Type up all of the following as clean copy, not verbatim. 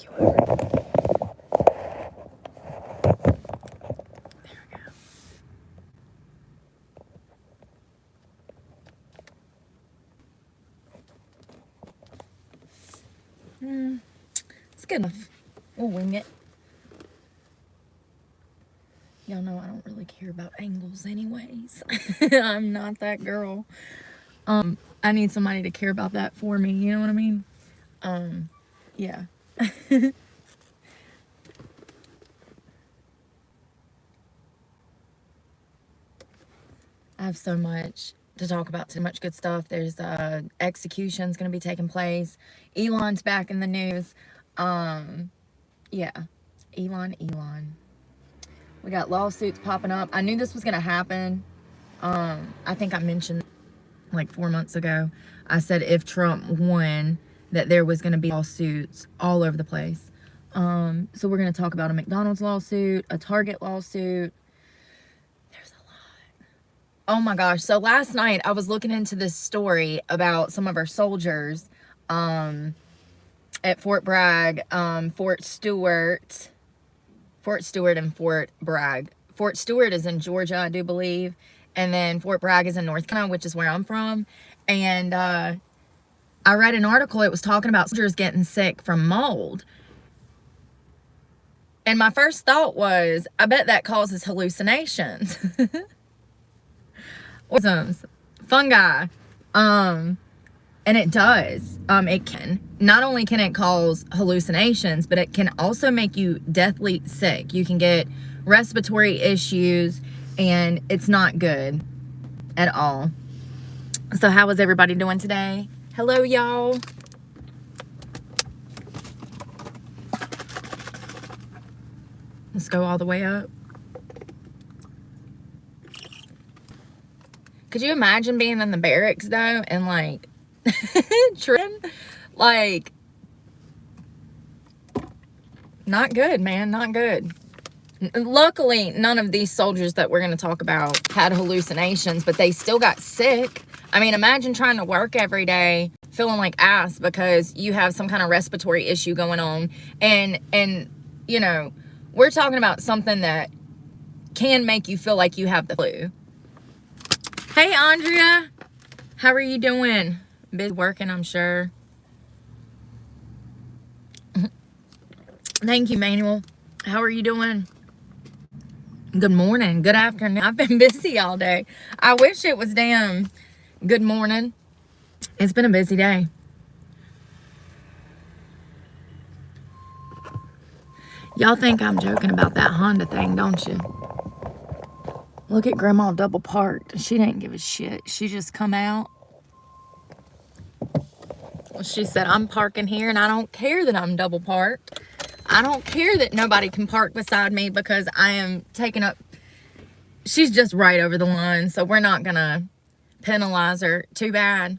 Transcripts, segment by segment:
you over. There we go. It's good enough. We'll wing it. Y'all know I don't really care about angles anyways. I'm not that girl. I need somebody to care about that for me, you know what I mean? Yeah. I have so much to talk about, so much good stuff. There's executions going to be taking place. Elon's back in the news. Yeah, Elon. We got lawsuits popping up. I knew this was going to happen. I think I mentioned like 4 months ago. I said if Trump won, that there was going to be lawsuits all over the place. So we're going to talk about a McDonald's lawsuit, a Target lawsuit. There's a lot. Oh my gosh. So last night I was looking into this story about some of our soldiers at Fort Bragg, Fort Stewart and Fort Bragg. Fort Stewart is in Georgia, I do believe. And then Fort Bragg is in North Carolina, which is where I'm from. And I read an article. It was talking about soldiers getting sick from mold. And my first thought was, I bet that causes hallucinations. Organisms, fungi. And it does. It can. Not only can it cause hallucinations, but it can also make you deathly sick. You can get respiratory issues, and it's not good at all. So how is everybody doing today? Hello, y'all. Let's go all the way up. Could you imagine being in the barracks, though, and, like, trim? Like, not good, man. Not good. Luckily, none of these soldiers that we're going to talk about had hallucinations, but they still got sick. I mean, imagine trying to work every day feeling like ass because you have some kind of respiratory issue going on. And you know, we're talking about something that can make you feel like you have the flu. Hey, Andrea. How are you doing? Busy working, I'm sure. Thank you, Manuel. How are you doing? Good morning. Good afternoon. I've been busy all day. I wish it was damn good morning. It's been a busy day. Y'all think I'm joking about that Honda thing, don't you? Look at Grandma double parked. She didn't give a shit. She just come out. Well, she said, I'm parking here and I don't care that I'm double parked. I don't care that nobody can park beside me because I am taking up. She's just right over the line, so we're not gonna penalize her too bad.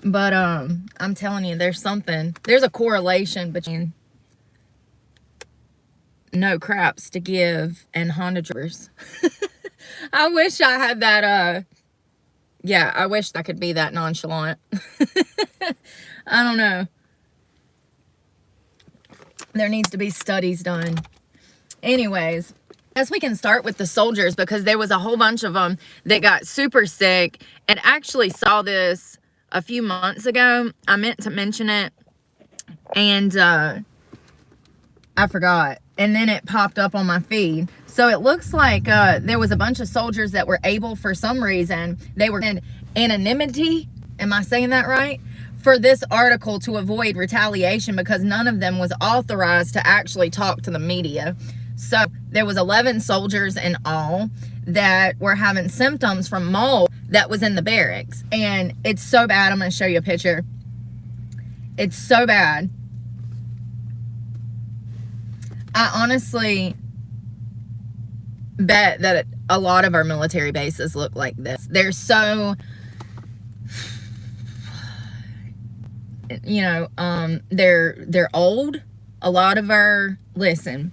But I'm telling you, there's a correlation between no craps to give and Honda drivers. I wish I had that. Yeah, I wish I could be that nonchalant. I don't know. There needs to be studies done. Anyways, I guess we can start with the soldiers because there was a whole bunch of them that got super sick. And actually saw this a few months ago. I meant to mention it. And I forgot. And then it popped up on my feed. So it looks like there was a bunch of soldiers that were able, for some reason, they were in anonymity. Am I saying that right? For this article to avoid retaliation because none of them was authorized to actually talk to the media. So there was 11 soldiers in all that were having symptoms from mold that was in the barracks. And it's so bad. I'm going to show you a picture. It's so bad. I honestly bet that a lot of our military bases look like this. They're so, you know, they're old. A lot of our, listen,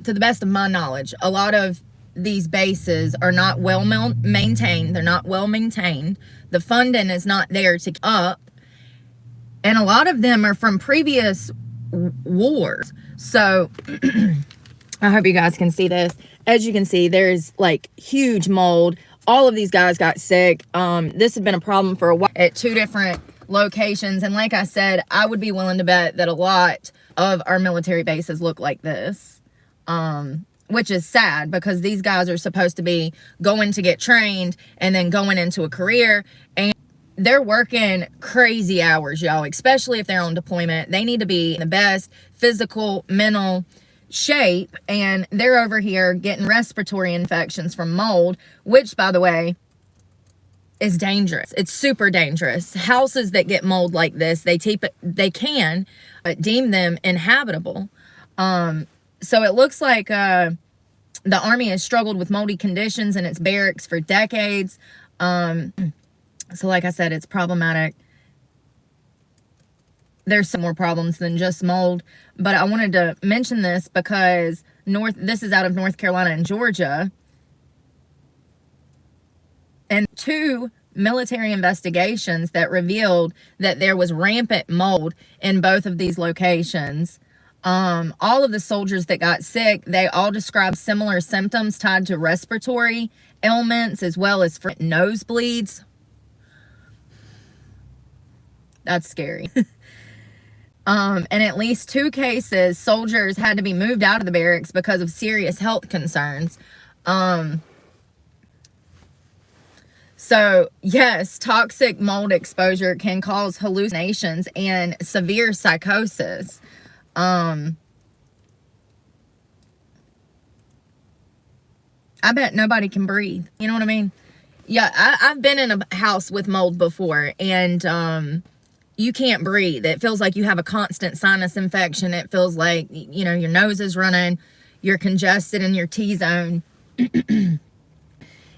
to the best of my knowledge, a lot of these bases are not well maintained. They're not well maintained. The funding is not there to keep up. And a lot of them are from previous wars. So I hope you guys can see this. As you can see, there's like huge mold. All of these guys got sick. This had been a problem for a while at 2 different locations. And like I said, I would be willing to bet that a lot of our military bases look like this. Which is sad because these guys are supposed to be going to get trained and then going into a career, and they're working crazy hours, y'all, especially if they're on deployment. They need to be in the best physical, mental shape, and they're over here getting respiratory infections from mold, which, by the way, is dangerous. It's super dangerous. Houses that get mold like this, they can deem them inhabitable. So it looks like the Army has struggled with moldy conditions in its barracks for decades. So like I said, it's problematic. There's some more problems than just mold. But I wanted to mention this because this is out of North Carolina and Georgia. And 2 military investigations that revealed that there was rampant mold in both of these locations. All of the soldiers that got sick, they all described similar symptoms tied to respiratory ailments as well as nosebleeds. That's scary. And at least 2 cases, soldiers had to be moved out of the barracks because of serious health concerns. So yes, toxic mold exposure can cause hallucinations and severe psychosis. I bet nobody can breathe. You know what I mean? Yeah, I've been in a house with mold before, and you can't breathe. It feels like you have a constant sinus infection. It feels like, you know, your nose is running, you're congested in your T-zone.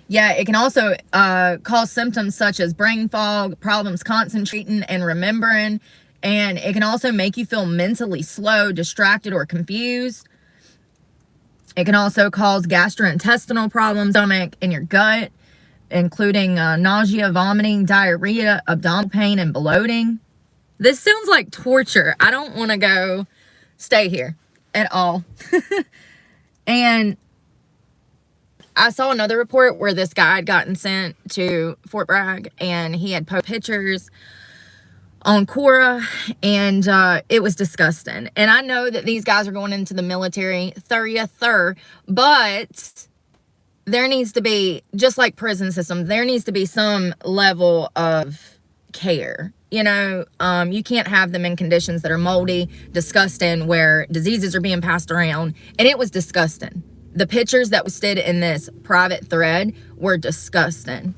Yeah, it can also cause symptoms such as brain fog, problems concentrating and remembering, and it can also make you feel mentally slow, distracted, or confused. It can also cause gastrointestinal problems, stomach, and your gut, including nausea, vomiting, diarrhea, abdominal pain, and bloating. This sounds like torture. I don't want to stay here at all. And I saw another report where this guy had gotten sent to Fort Bragg, and he had posted pictures on Quora, and it was disgusting. And I know that these guys are going into the military, but there needs to be, just like prison system, there needs to be some level of care. You know, you can't have them in conditions that are moldy, disgusting, where diseases are being passed around. And it was disgusting. The pictures that was stood in this private thread were disgusting.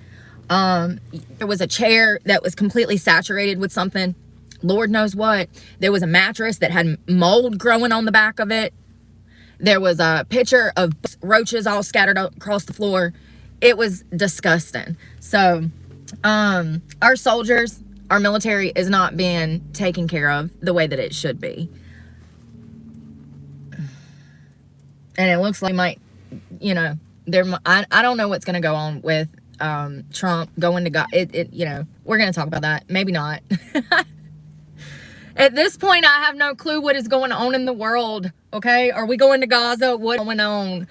There was a chair that was completely saturated with something, Lord knows what. There was a mattress that had mold growing on the back of it. There was a picture of roaches all scattered across the floor. It was disgusting. So, our soldiers, our military is not being taken care of the way that it should be. And it looks like you know, I don't know what's going to go on with Trump going to Gaza. You know, we're going to talk about that. Maybe not. At this point, I have no clue what is going on in the world. Okay, are we going to Gaza? What's going on?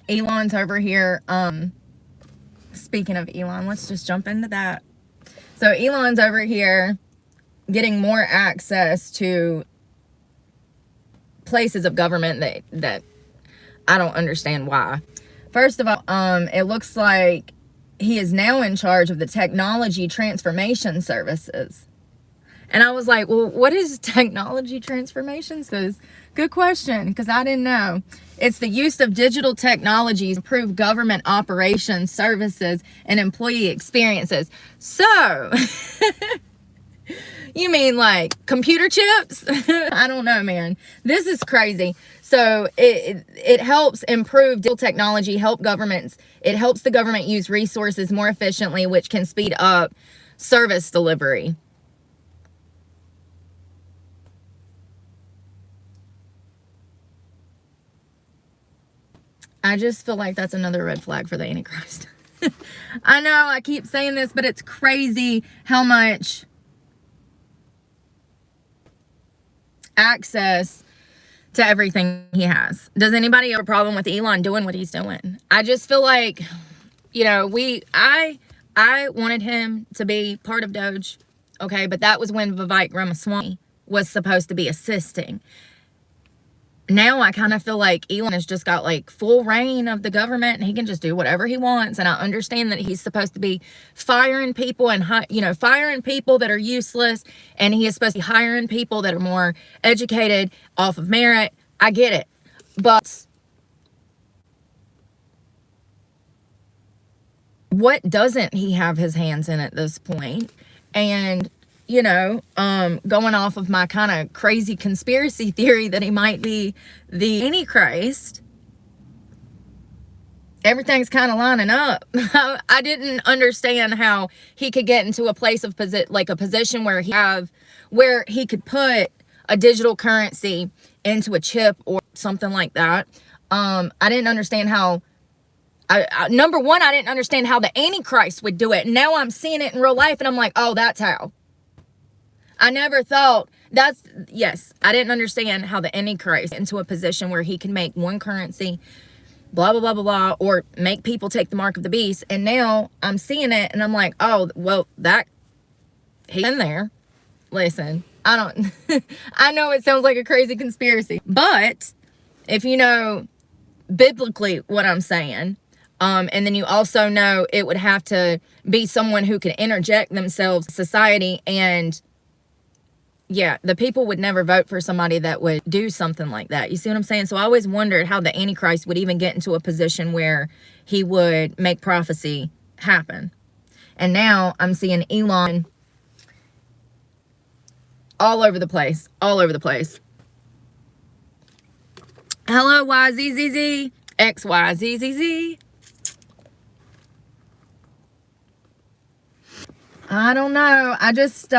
Elon's over here. Speaking of Elon, let's just jump into that. So Elon's over here getting more access to places of government that I don't understand why. First of all, it looks like he is now in charge of the technology transformation services. And I was like, well, what is technology transformations? Because good question, because I didn't know. It's the use of digital technologies to improve government operations, services, and employee experiences. So, you mean like computer chips? I don't know, man. This is crazy. So it helps improve digital technology, it helps the government use resources more efficiently, which can speed up service delivery. I just feel like that's another red flag for the Antichrist. I know I keep saying this, but it's crazy how much access to everything he has. Does anybody have a problem with Elon doing what he's doing? I just feel like, you know, I wanted him to be part of Doge, okay, but that was when Vivek Ramaswamy was supposed to be assisting. Now I kind of feel like Elon has just got like full reign of the government and he can just do whatever he wants. And I understand that he's supposed to be firing people and, you know, firing people that are useless. And he is supposed to be hiring people that are more educated off of merit. I get it. But what doesn't he have his hands in at this point? And you know, going off of my kind of crazy conspiracy theory that he might be the Antichrist, everything's kind of lining up. I didn't understand how he could get into a place of a position where he could put a digital currency into a chip or something like that. I didn't understand how. Number one, I didn't understand how the Antichrist would do it. Now I'm seeing it in real life, and I'm like, oh, that's how. I never thought yes, I didn't understand how the Antichrist into a position where he can make one currency, blah, blah, blah, blah, blah, or make people take the mark of the beast. And now I'm seeing it and I'm like, oh, well, he's in there. Listen, I know it sounds like a crazy conspiracy, but if you know biblically what I'm saying, and then you also know it would have to be someone who could interject themselves in society, and yeah, the people would never vote for somebody that would do something like that. You see what I'm saying? So I always wondered how the Antichrist would even get into a position where he would make prophecy happen. And now I'm seeing Elon all over the place. All over the place. Hello, YZZZ. XYZZZ. I don't know. I just,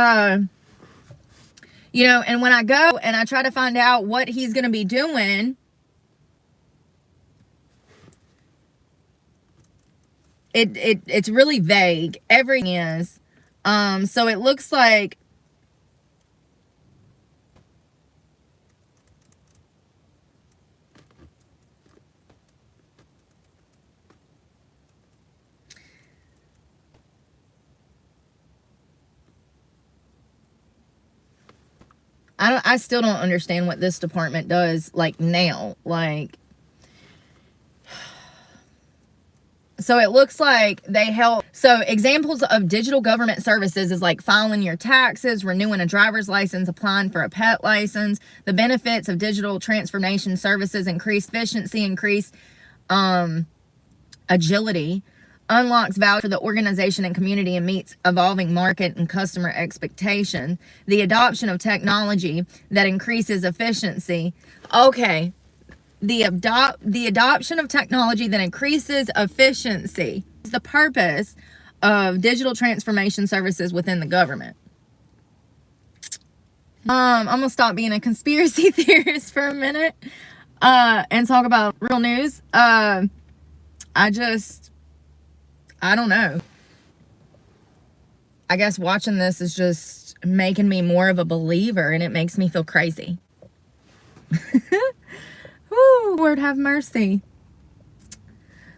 you know, and when I go and I try to find out what he's going to be doing, it's really vague. Everything is. So it looks like I still don't understand what this department does, like, now. Like, so it looks like they help. So examples of digital government services is like filing your taxes, renewing a driver's license, applying for a pet license. The benefits of digital transformation services: increased efficiency, increased agility, unlocks value for the organization and community, and meets evolving market and customer expectation. The adoption of technology that increases efficiency. Okay. The adoption of technology that increases efficiency is the purpose of digital transformation services within the government. I'm gonna stop being a conspiracy theorist for a minute and talk about real news. I don't know. I guess watching this is just making me more of a believer, and it makes me feel crazy. Ooh, Lord have mercy.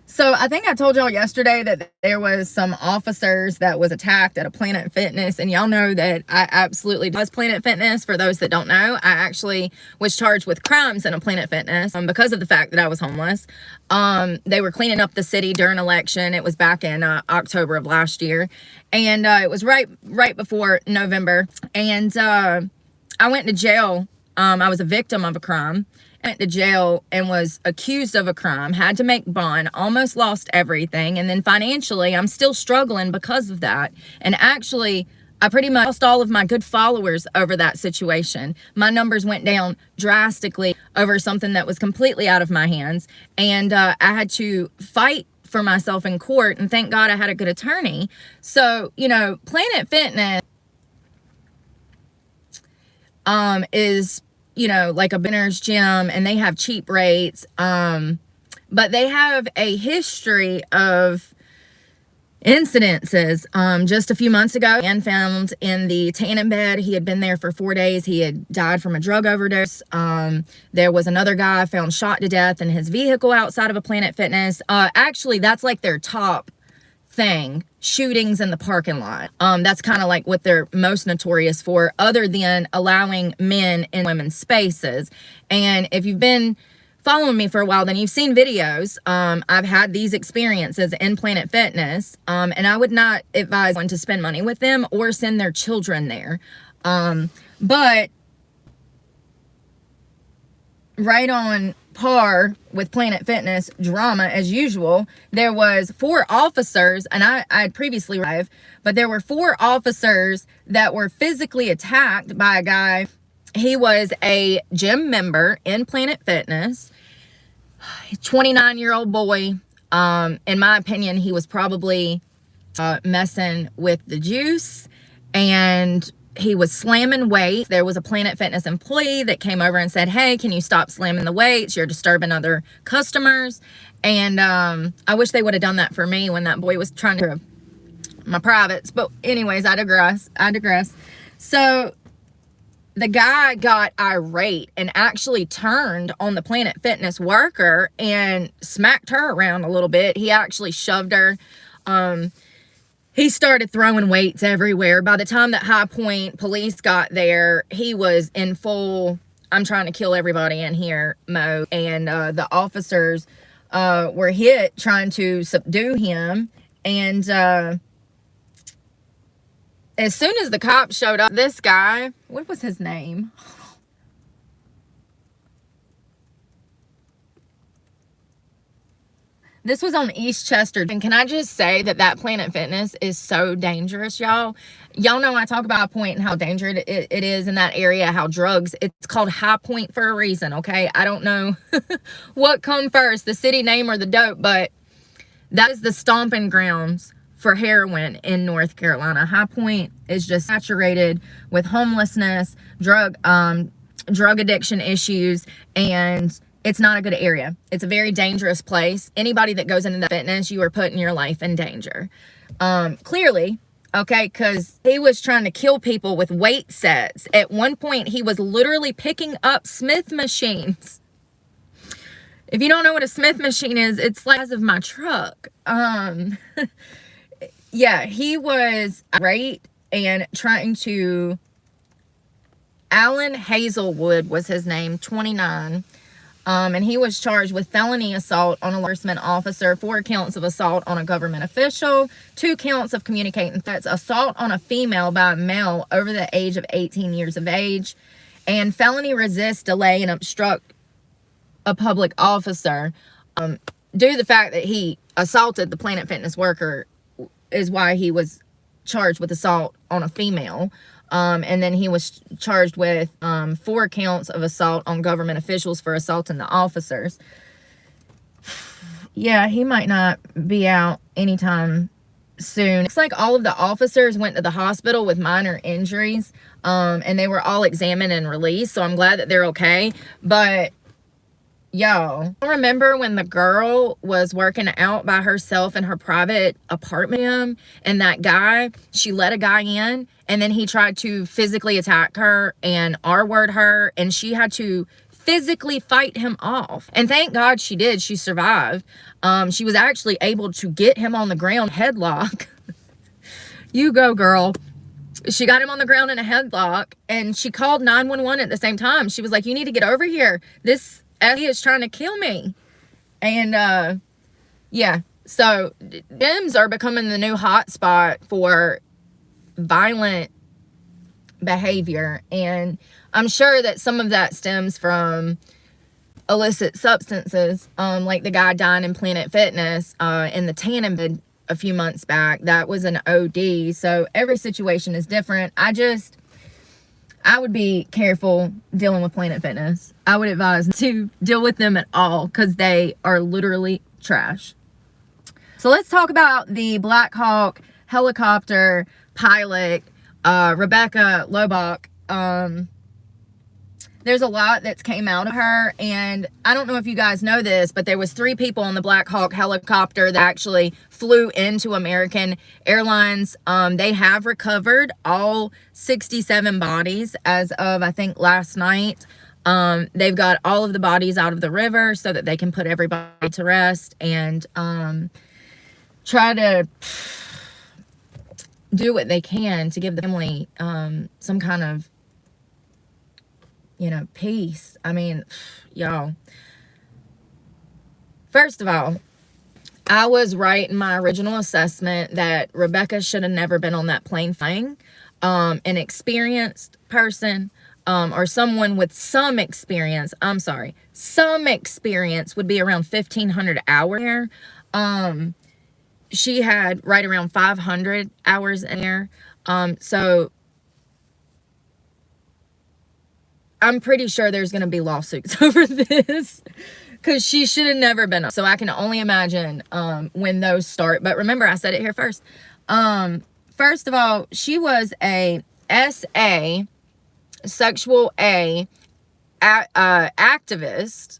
So I think I told y'all yesterday that there was some officers that was attacked at a Planet Fitness, and y'all know that I absolutely was Planet Fitness. For those that don't know, I actually was charged with crimes in a Planet Fitness because of the fact that I was homeless. They were cleaning up the city during election. It was back in October of last year, and it was right before November, and I went to jail. I was a victim of a crime. Went to jail and was accused of a crime, had to make bond, almost lost everything, and then financially I'm still struggling because of that. And actually I pretty much lost all of my good followers over that situation. My numbers went down drastically over something that was completely out of my hands, and I had to fight for myself in court, and thank God I had a good attorney. So, you know, Planet Fitness is, you know, like a beginner's gym, and they have cheap rates. But they have a history of incidences. Just a few months ago, and found in the tanning bed. He had been there for 4 days. He had died from a drug overdose. There was another guy found shot to death in his vehicle outside of a Planet Fitness. Actually, that's like their top thing, shootings in the parking lot. That's kind of like what they're most notorious for, other than allowing men in women's spaces. And if you've been following me for a while, then you've seen videos. I've had these experiences in Planet Fitness, and I would not advise one to spend money with them or send their children there. But right on par with Planet Fitness drama as usual, there was 4 officers, and I had previously arrived, but there were 4 officers that were physically attacked by a guy. He was a gym member in Planet Fitness, 29-year-old boy. In my opinion, he was probably messing with the juice, and he was slamming weights. There was a Planet Fitness employee that came over and said, "Hey, can you stop slamming the weights? You're disturbing other customers." And I wish they would have done that for me when that boy was trying to my privates. But anyways, I digress. So the guy got irate and actually turned on the Planet Fitness worker and smacked her around a little bit. He actually shoved her. He started throwing weights everywhere. By the time that High Point police got there, he was in full, "I'm trying to kill everybody in here" mode. And the officers were hit trying to subdue him. And as soon as the cops showed up, this guy, what was his name? This was on East Chester. And can I just say that that Planet Fitness is so dangerous, y'all. Y'all know I talk about High Point and how dangerous it is in that area, how drugs, it's called High Point for a reason, okay? I don't know what come first, the city name or the dope, but that is the stomping grounds for heroin in North Carolina. High Point is just saturated with homelessness, drug addiction issues, and it's not a good area. It's a very dangerous place. Anybody that goes into the fitness, you are putting your life in danger. Clearly, okay, because he was trying to kill people with weight sets. At one point, he was literally picking up Smith machines. If you don't know what a Smith machine is, it's like the size of my truck. Yeah, he was irate and trying to... Alan Hazelwood was his name, 29. And he was charged with felony assault on a law enforcement officer, 4 counts of assault on a government official, 2 counts of communicating threats, assault on a female by a male over the age of 18 years of age, and felony resist, delay, and obstruct a public officer. Due to the fact that he assaulted the Planet Fitness worker is why he was charged with assault on a female. And then he was charged with 4 counts of assault on government officials for assaulting the officers. Yeah, he might not be out anytime soon. It's like all of the officers went to the hospital with minor injuries, and they were all examined and released, so I'm glad that they're okay. But y'all, remember when the girl was working out by herself in her private apartment, and that guy, she let a guy in, and then he tried to physically attack her and R-word her, and she had to physically fight him off. And thank God she did. She survived. She was actually able to get him on the ground headlock. You go, girl. She got him on the ground in a headlock, and she called 911 at the same time. She was like, "You need to get over here. This Eddie is trying to kill me." And yeah, so gyms are becoming the new hotspot for violent behavior, and I'm sure that some of that stems from illicit substances, like the guy dying in Planet Fitness in the tanning bed a few months back. That was an OD. So every situation is different. I would be careful dealing with Planet Fitness. I would advise to deal with them at all, because they are literally trash. So let's talk about the Black Hawk helicopter pilot, Rebecca Lobach. there's a lot that's came out of her, and I don't know if you guys know this, but there was 3 people on the Black Hawk helicopter that actually flew into American Airlines. They have recovered all 67 bodies as of, I think, last night. They've got all of the bodies out of the river so that they can put everybody to rest and try to do what they can to give the family some kind of, you know, peace. I mean, y'all, first of all, I was right in my original assessment that Rebecca should have never been on that plane flying. An experienced person, or someone with some experience, some experience would be around 1,500 hours there. She had right around 500 hours in there. So I'm pretty sure there's going to be lawsuits over this, because she should have never been. So I can only imagine when those start. But remember, I said it here first. First of all, she was a SA, sexual activist.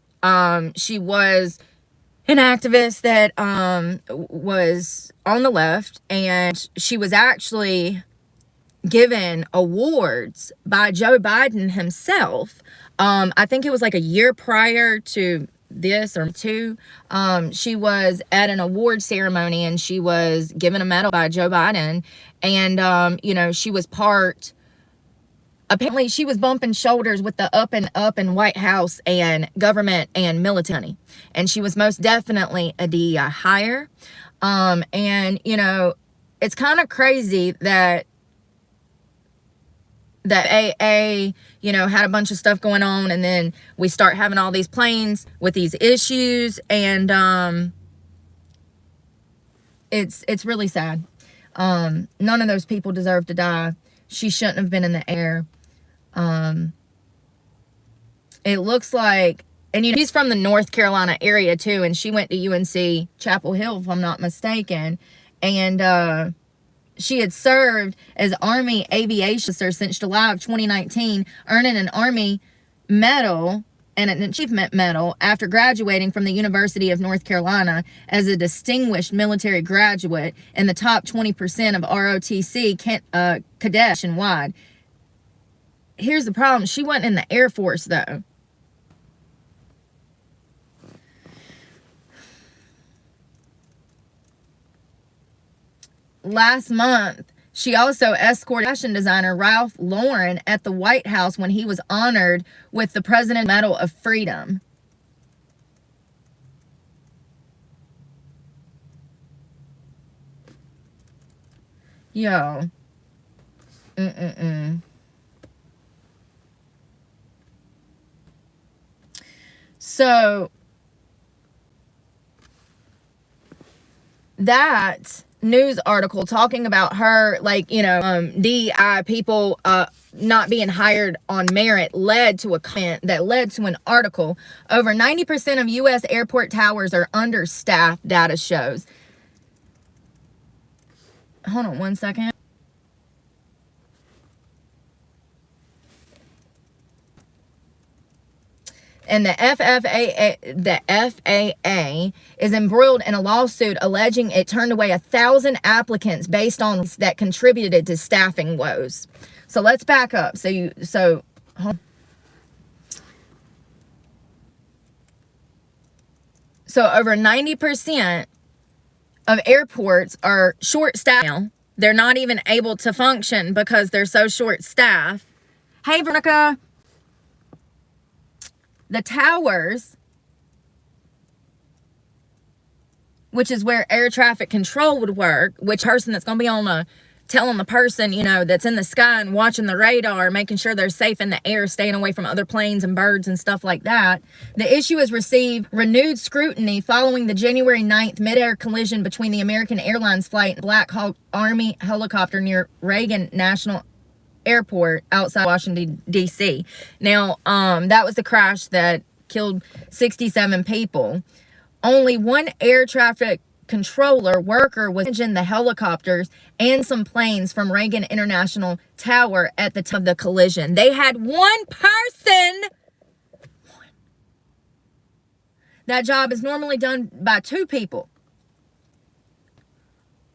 She was an activist that was on the left, and she was actually given awards by Joe Biden himself. I think it was like a year prior to this or 2. She was at an award ceremony, and she was given a medal by Joe Biden. And you know, she was part, apparently she was bumping shoulders with the up and White House and government and military. And she was most definitely a DEI hire. And, you know, it's kind of crazy that AA, you know, had a bunch of stuff going on, and then we start having all these planes with these issues, and it's really sad. None of those people deserve to die. She shouldn't have been in the air. It looks like, and you know, she's from the North Carolina area too, and she went to UNC Chapel Hill, if I'm not mistaken, and she had served as Army aviation officer since July of 2019, earning an Army medal and an achievement medal after graduating from the University of North Carolina as a distinguished military graduate in the top 20% of ROTC cadets nationwide. Here's the problem. She wasn't in the Air Force, though. Last month, she also escorted fashion designer Ralph Lauren at the White House when he was honored with the President's Medal of Freedom. Yo. So, that news article talking about her, like, you know, DEI people not being hired on merit led to a comment that led to an article. Over 90% of U.S. airport towers are understaffed, data shows. Hold on one second. And the FAA is embroiled in a lawsuit alleging it turned away 1,000 applicants based on that contributed to staffing woes. So let's back up. So over 90% of airports are short-staffed now. They're not even able to function because they're so short-staffed. Hey, Veronica. The towers, which is where air traffic control would work, which person that's going to be on telling the person, you know, that's in the sky and watching the radar, making sure they're safe in the air, staying away from other planes and birds and stuff like that. The issue has received renewed scrutiny following the January 9th mid-air collision between the American Airlines flight and Black Hawk Army helicopter near Reagan National Airport outside Washington, D.C. Now, that was the crash that killed 67 people. Only one air traffic controller worker was managing the helicopters and some planes from Reagan International Tower at the time of the collision. They had one person That job is normally done by 2 people.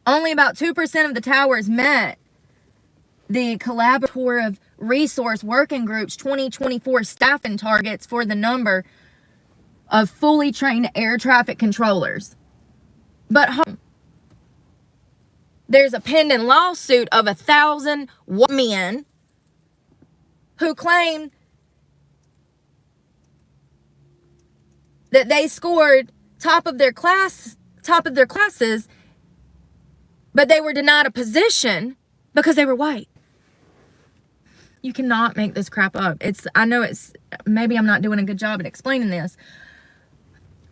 Only about 2% of the towers met the Collaborative Resource Working Group's 2024 staffing targets for the number of fully trained air traffic controllers. But there's a pending lawsuit of 1,000 men who claim that they scored top of their classes, but they were denied a position because they were white. You cannot make this crap up. I know maybe I'm not doing a good job at explaining this,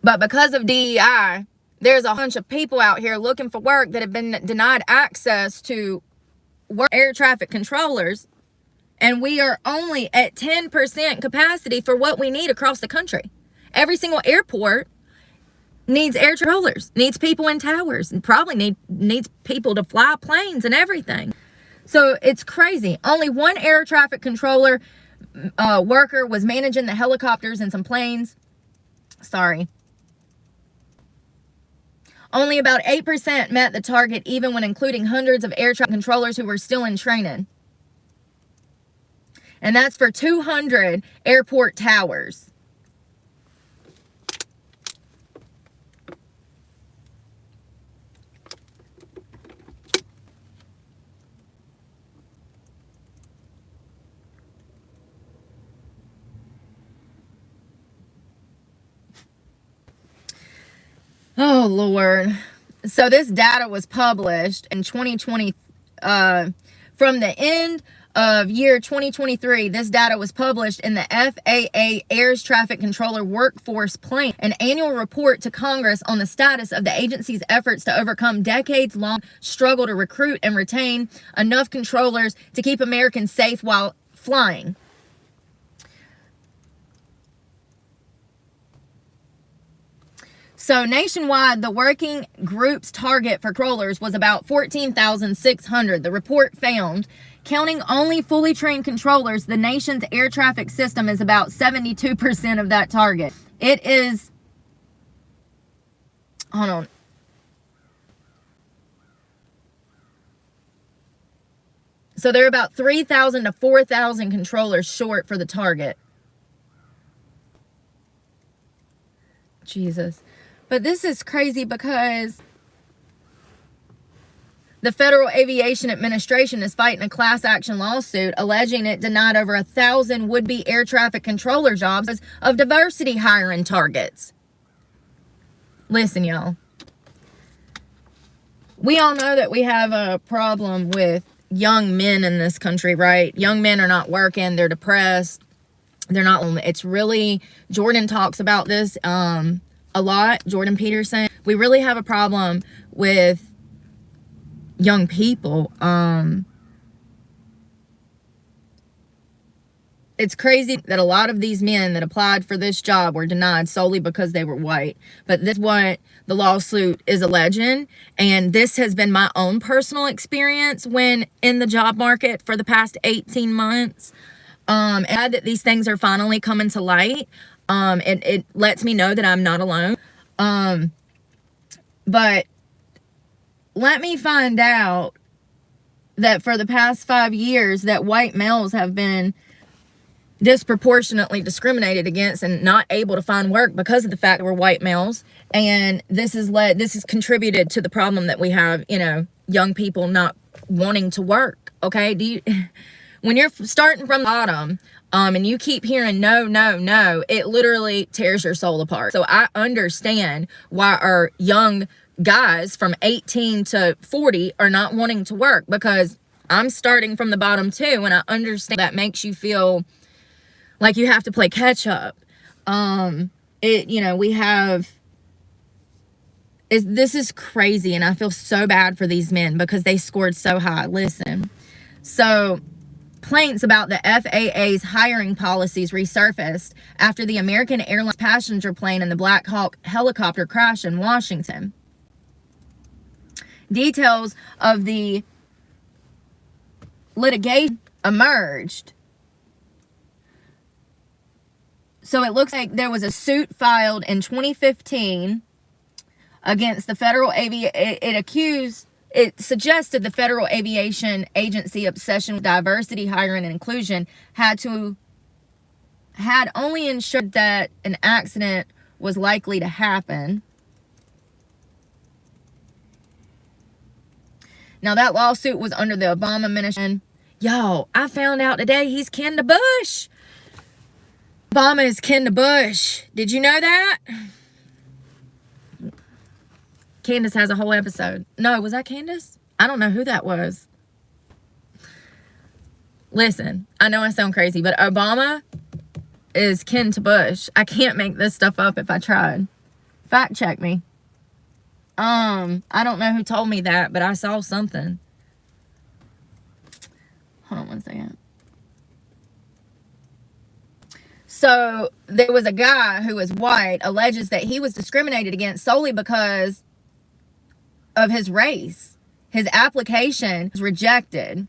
but because of DEI, there's a bunch of people out here looking for work that have been denied access to work air traffic controllers, and we are only at 10% capacity for what we need across the country. Every single airport needs air controllers, needs people in towers, and probably needs people to fly planes and everything. So it's crazy. Only one air traffic controller worker was managing the helicopters and some planes. Sorry. Only about 8% met the target, even when including hundreds of air traffic controllers who were still in training. And that's for 200 airport towers. Oh, Lord. So this data was published in 2020, from the end of year 2023. This data was published in the FAA Air Traffic Controller Workforce Plan, an annual report to Congress on the status of the agency's efforts to overcome decades-long struggle to recruit and retain enough controllers to keep Americans safe while flying. So nationwide, the working group's target for controllers was about 14,600. The report found, counting only fully trained controllers, the nation's air traffic system is about 72% of that target. It is, hold on. So they're about 3,000 to 4,000 controllers short for the target. Jesus. But this is crazy because the Federal Aviation Administration is fighting a class action lawsuit alleging it denied over 1,000 would-be air traffic controller jobs of diversity hiring targets. Listen, y'all. We all know that we have a problem with young men in this country, right? Young men are not working. They're depressed. They're not. It's really, Jordan talks about this a lot, Jordan Peterson. We really have a problem with young people. It's crazy that a lot of these men that applied for this job were denied solely because they were white. But this is what the lawsuit is alleging. And this has been my own personal experience when in the job market for the past 18 months. And that these things are finally coming to light. It lets me know that I'm not alone. But let me find out that for the past 5 years that white males have been disproportionately discriminated against and not able to find work because of the fact that we're white males. And this has contributed to the problem that we have, young people not wanting to work. Okay. When you're starting from the bottom, and you keep hearing no, no, no, it literally tears your soul apart. So I understand why our young guys from 18 to 40 are not wanting to work, because I'm starting from the bottom too. And I understand that makes you feel like you have to play catch up. This is crazy. And I feel so bad for these men because they scored so high. Listen. So complaints about the FAA's hiring policies resurfaced after the American Airlines passenger plane and the Black Hawk helicopter crash in Washington. Details of the litigation emerged. So it looks like there was a suit filed in 2015 against the federal it suggested the Federal Aviation Agency obsession with diversity, hiring, and inclusion had only ensured that an accident was likely to happen. Now, that lawsuit was under the Obama administration. Yo, I found out today he's kin to Bush. Obama is kin to Bush. Did you know that? Candace has a whole episode. No, was that Candace? I don't know who that was. Listen, I know I sound crazy, but Obama is kin to Bush. I can't make this stuff up if I tried. Fact check me. I don't know who told me that, but I saw something. Hold on one second. So there was a guy who was white, alleges that he was discriminated against solely because of his race. His application was rejected.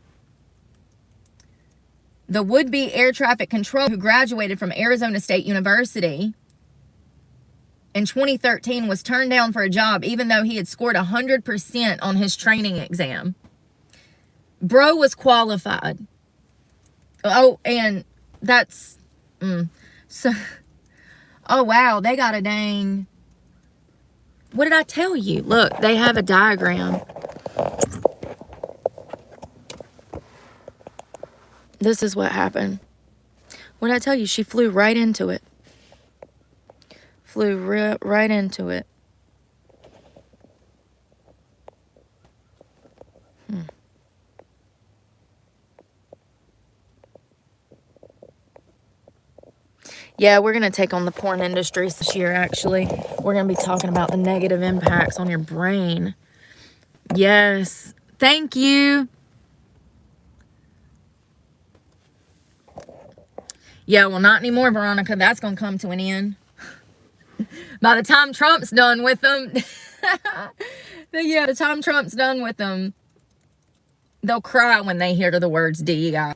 The would-be air traffic controller who graduated from Arizona State University in 2013 was turned down for a job even though he had scored 100% on his training exam. Bro was qualified. Oh, and that's... So... Oh, wow. They got a dang... What did I tell you? Look, they have a diagram. This is what happened. What did I tell you? She flew right into it. Flew right into it. Yeah, we're going to take on the porn industry this year, actually. We're going to be talking about the negative impacts on your brain. Yes. Thank you. Yeah, well, not anymore, Veronica. That's going to come to an end. By the time Trump's done with them, yeah, the time Trump's done with them, they'll cry when they hear the words DEI.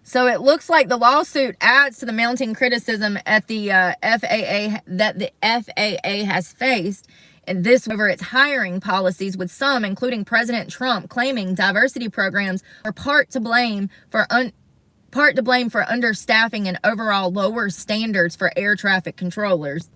So it looks like the lawsuit adds to the mounting criticism at the FAA that the FAA has faced, and this over its hiring policies, with some, including President Trump, claiming diversity programs are part to blame for understaffing and overall lower standards for air traffic controllers.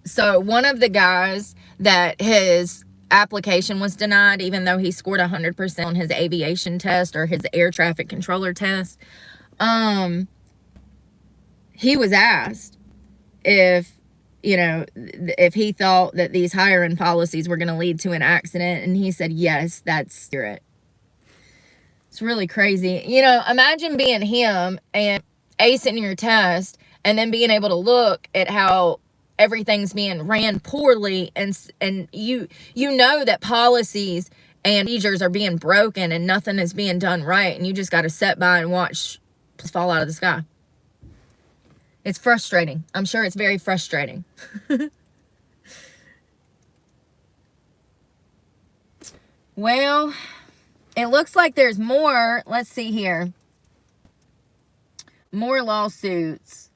So one of the guys that his application was denied, even though he scored 100% on his aviation test or his air traffic controller test, he was asked if he thought that these hiring policies were going to lead to an accident, and he said, yes, that's it. It's really crazy. Imagine being him and acing your test and then being able to look at how everything's being ran poorly, and you know that policies and procedures are being broken and nothing is being done right, and you just got to sit by and watch fall out of the sky. It's frustrating. I'm sure it's very frustrating. Well, it looks like there's more. Let's see here. More lawsuits.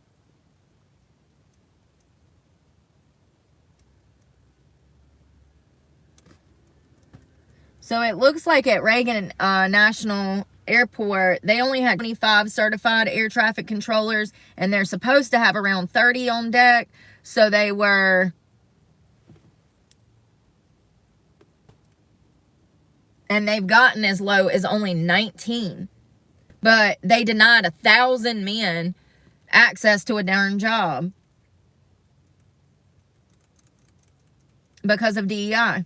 So it looks like at Reagan National Airport, they only had 25 certified air traffic controllers, and they're supposed to have around 30 on deck. So they were... And they've gotten as low as only 19. But they denied 1,000 men access to a darn job because of DEI.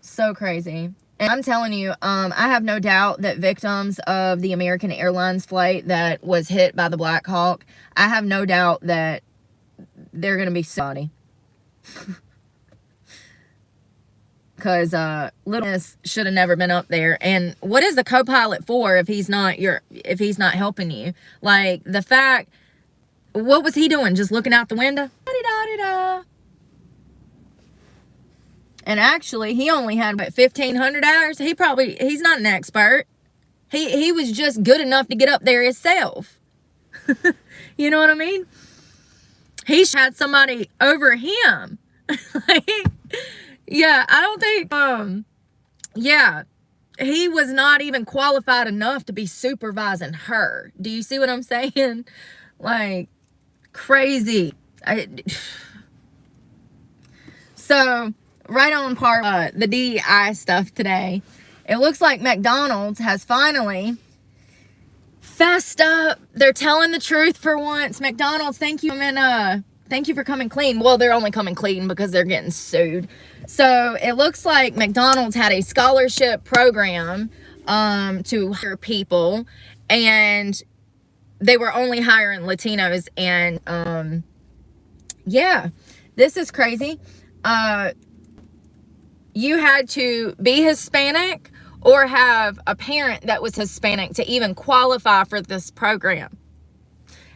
So crazy. And I'm telling you, I have no doubt that victims of the American Airlines flight that was hit by the Black Hawk, I have no doubt that they're going to be sorry. Because little miss should have never been up there. And what is the co-pilot for if he's not helping you? Like, the fact, what was he doing? Just looking out the window? Da-da-da-da-da. And actually, he only had about 1,500 hours. He's not an expert. He was just good enough to get up there himself. You know what I mean? He had somebody over him. Like, yeah, I don't think, yeah, he was not even qualified enough to be supervising her. Do you see what I'm saying? Like, crazy. So, right on par the DEI stuff today. It looks like McDonald's has finally fessed up. They're telling the truth for once. McDonald's, thank you, and thank you for coming clean. Well, they're only coming clean because they're getting sued. So it looks like McDonald's had a scholarship program to hire people, and they were only hiring Latinos. And yeah, this is crazy. You had to be Hispanic or have a parent that was Hispanic to even qualify for this program.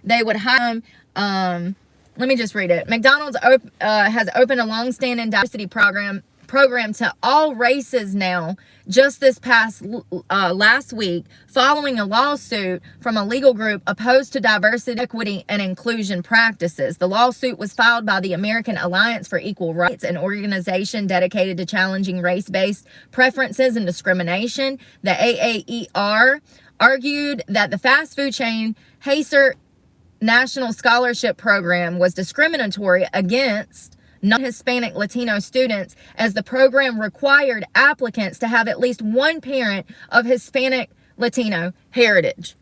They would hire them. Let me just read it. McDonald's has opened a long-standing diversity program to all races now, just this past last week, following a lawsuit from a legal group opposed to diversity, equity, and inclusion practices. The lawsuit was filed by the American Alliance for Equal Rights, an organization dedicated to challenging race-based preferences and discrimination. The AAER argued that the fast food chain Hacer National Scholarship Program was discriminatory against non-Hispanic Latino students, as the program required applicants to have at least one parent of Hispanic Latino heritage.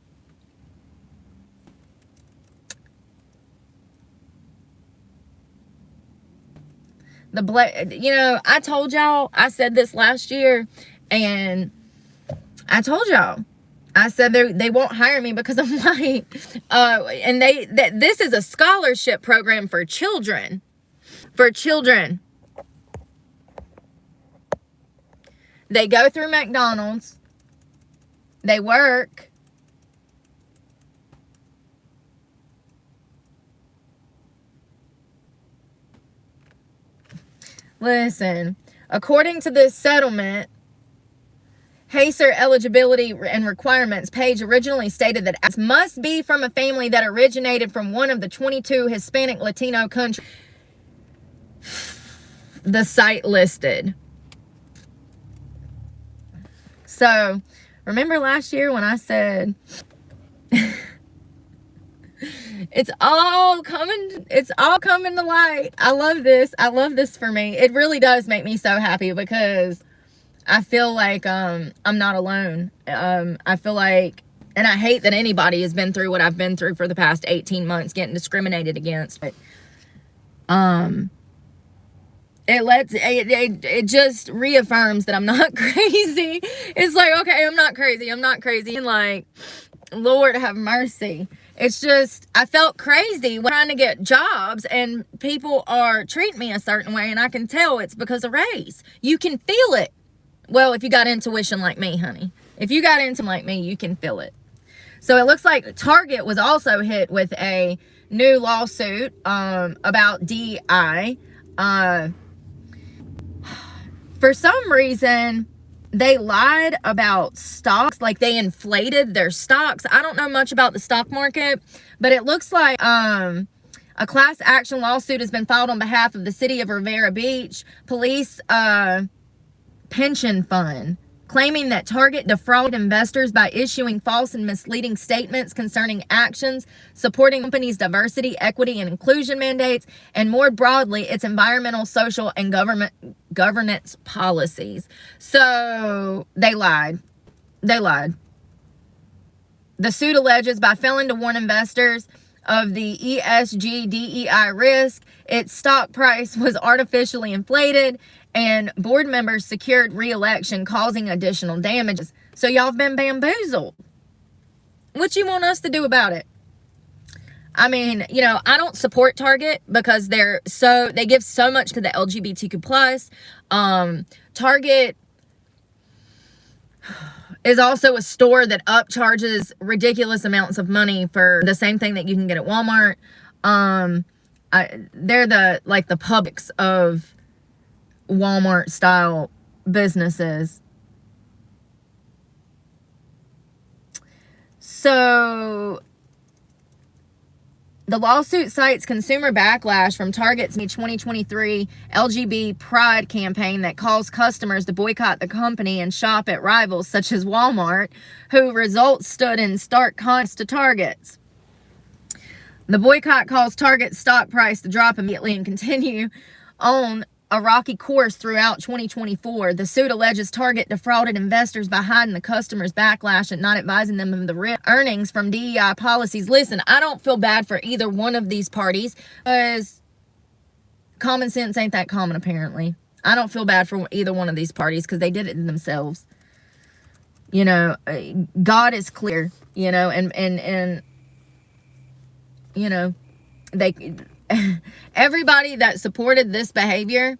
You know, I told y'all, I said this last year, and I told y'all, I said they won't hire me because I'm white. And this is a scholarship program for children. For children. They go through McDonald's. They work. Listen, according to this settlement, Hacer eligibility and requirements page originally stated that applicants must be from a family that originated from one of the 22 Hispanic Latino countries the site listed. So, remember last year when I said it's all coming to light. I love this. I love this for me. It really does make me so happy because I feel like I'm not alone. I feel like, and I hate that anybody has been through what I've been through for the past 18 months, getting discriminated against. But it just reaffirms that I'm not crazy. It's like, okay, I'm not crazy. And like, Lord have mercy. It's just, I felt crazy when trying to get jobs and people are treating me a certain way, and I can tell it's because of race. You can feel it. Well, if you got intuition like me, honey. If you got intuition like me, you can feel it. So it looks like Target was also hit with a new lawsuit about DEI. For some reason, they lied about stocks, like they inflated their stocks. I don't know much about the stock market, but it looks like a class action lawsuit has been filed on behalf of the city of Rivera Beach Police Pension Fund, claiming that Target defrauded investors by issuing false and misleading statements concerning actions supporting companies' diversity, equity, and inclusion mandates, and more broadly, its environmental, social, and governance policies. So they lied. The suit alleges by failing to warn investors of the ESG DEI risk, its stock price was artificially inflated, and board members secured re-election, causing additional damages. So y'all have been bamboozled. What you want us to do about it? I mean, you know, I don't support Target because they give so much to the LGBTQ plus. Target is also a store that upcharges ridiculous amounts of money for the same thing that you can get at Walmart. They're the like the Publix of Walmart style businesses. So the lawsuit cites consumer backlash from Target's 2023 LGBT Pride campaign that calls customers to boycott the company and shop at rivals such as Walmart, whose results stood in stark contrast to Target's. The boycott caused Target's stock price to drop immediately and continue on a rocky course throughout 2024. The suit alleges Target defrauded investors by hiding the customers' backlash and not advising them of the earnings from DEI policies. Listen, I don't feel bad for either one of these parties because common sense ain't that common, apparently. I don't feel bad for either one of these parties because they did it themselves. You know, God is clear, you know, and you know, they... everybody that supported this behavior,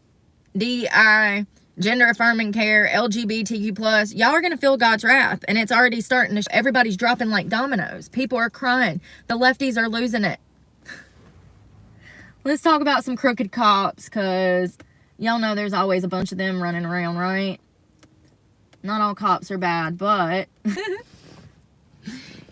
DEI, gender affirming care, LGBTQ plus, y'all are gonna feel God's wrath, and it's already starting to. Everybody's dropping like dominoes. People are crying. The lefties are losing it. Let's talk about some crooked cops, cause y'all know there's always a bunch of them running around, right? Not all cops are bad, but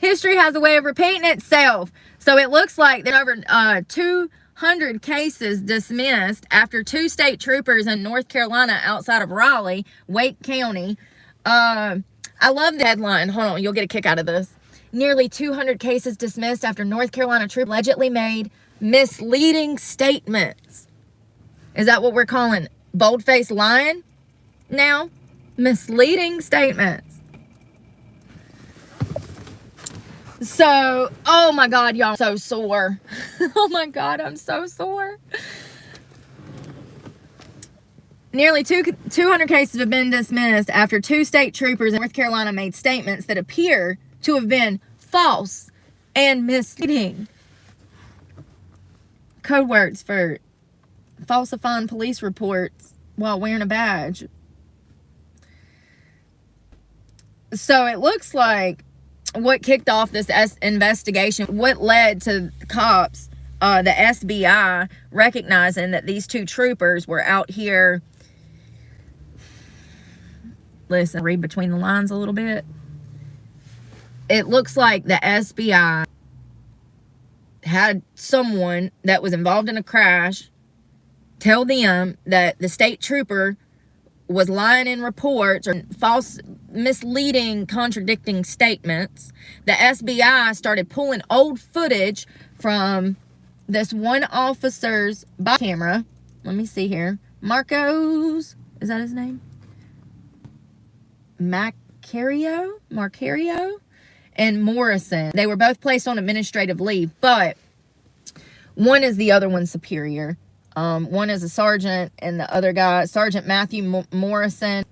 history has a way of repeating itself. So it looks like there are over 200 cases dismissed after 2 state troopers in North Carolina outside of Raleigh, Wake County. I love the headline. Hold on, you'll get a kick out of this. Nearly 200 cases dismissed after North Carolina troopers allegedly made misleading statements. Is that what we're calling bold-faced lying now? Misleading statements. So, oh my God, y'all, I'm so sore. Oh my God, I'm so sore. Nearly 200 cases have been dismissed after 2 state troopers in North Carolina made statements that appear to have been false and misleading. Code words for falsifying police reports while wearing a badge. So it looks like what kicked off this investigation, what led to cops, the SBI, recognizing that these 2 troopers were out here. Listen, read between the lines a little bit. It looks like the SBI had someone that was involved in a crash tell them that the state trooper was lying in reports or false, misleading, contradicting statements. The SBI started pulling old footage from this one officer's body camera. Let me see here. Marcos, is that his name? Marcario and Morrison. They were both placed on administrative leave, but one is the other one's superior. One is a sergeant, and the other guy, Sergeant Matthew Morrison.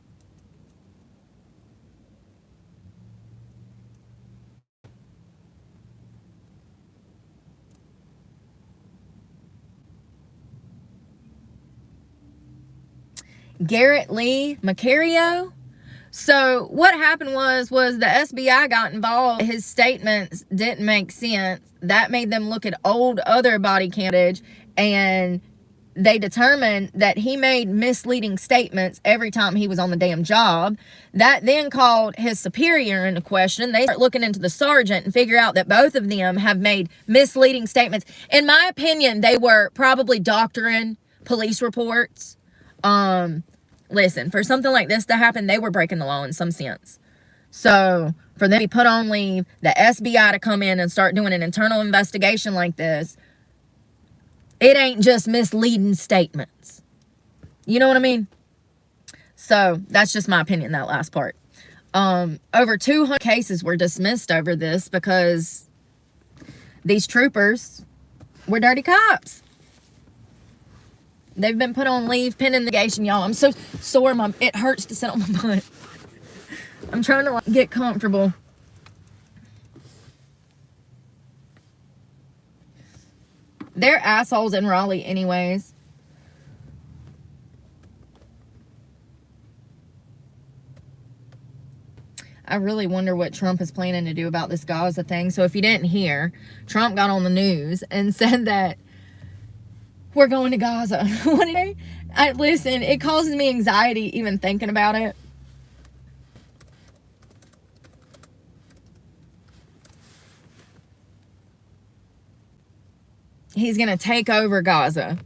Garrett Lee Macario. So what happened was the SBI got involved. His statements didn't make sense. That made them look at old other body cam footage, and they determined that he made misleading statements every time he was on the damn job. That then called his superior into question. They start looking into the sergeant and figure out that both of them have made misleading statements. In my opinion, they were probably doctoring police reports. Listen, for something like this to happen, they were breaking the law in some sense. So for them to be put on leave, the SBI to come in and start doing an internal investigation like this, it ain't just misleading statements. You know what I mean? So that's just my opinion, that last part. Over 200 cases were dismissed over this because these troopers were dirty cops. They've been put on leave pending litigation, y'all. I'm so sore. It hurts to sit on my butt. I'm trying to get comfortable. They're assholes in Raleigh anyways. I really wonder what Trump is planning to do about this Gaza thing. So if you didn't hear, Trump got on the news and said that we're going to Gaza. Listen, it causes me anxiety even thinking about it. He's going to take over Gaza.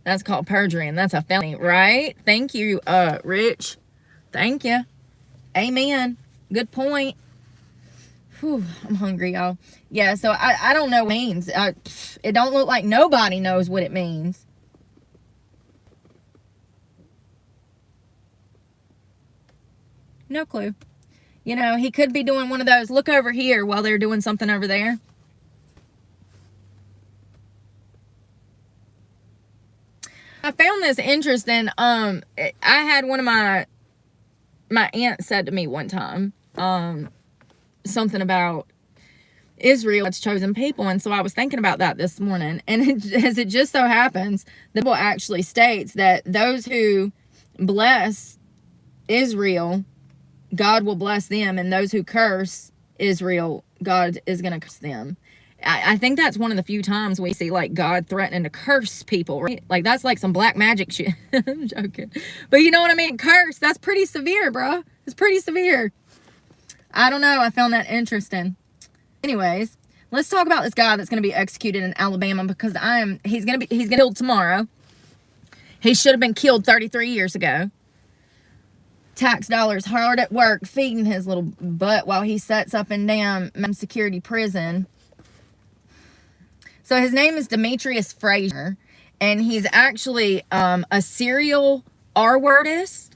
That's called perjury, and that's a felony, right? Thank you, Rich. Thank you. Amen. Good point. Whew, I'm hungry, y'all. Yeah, so I don't know what it means. It don't look like nobody knows what it means. No clue. You know, he could be doing one of those, look over here while they're doing something over there. I found this interesting. I had one of my aunt said to me one time, something about Israel's chosen people, and so I was thinking about that this morning. And as it just so happens, the Bible actually states that those who bless Israel, God will bless them, and those who curse Israel, God is going to curse them. I think that's one of the few times we see like God threatening to curse people, right? Like that's like some black magic shit. I'm joking. But you know what I mean? Curse, that's pretty severe, bro. It's pretty severe. I don't know. I found that interesting. Anyways, let's talk about this guy that's going to be executed in Alabama, because he's going to be killed tomorrow. He should have been killed 33 years ago. Tax dollars hard at work feeding his little butt while he sets up and down security prison. So his name is Demetrius Frazier, and he's actually a serial R-wordist.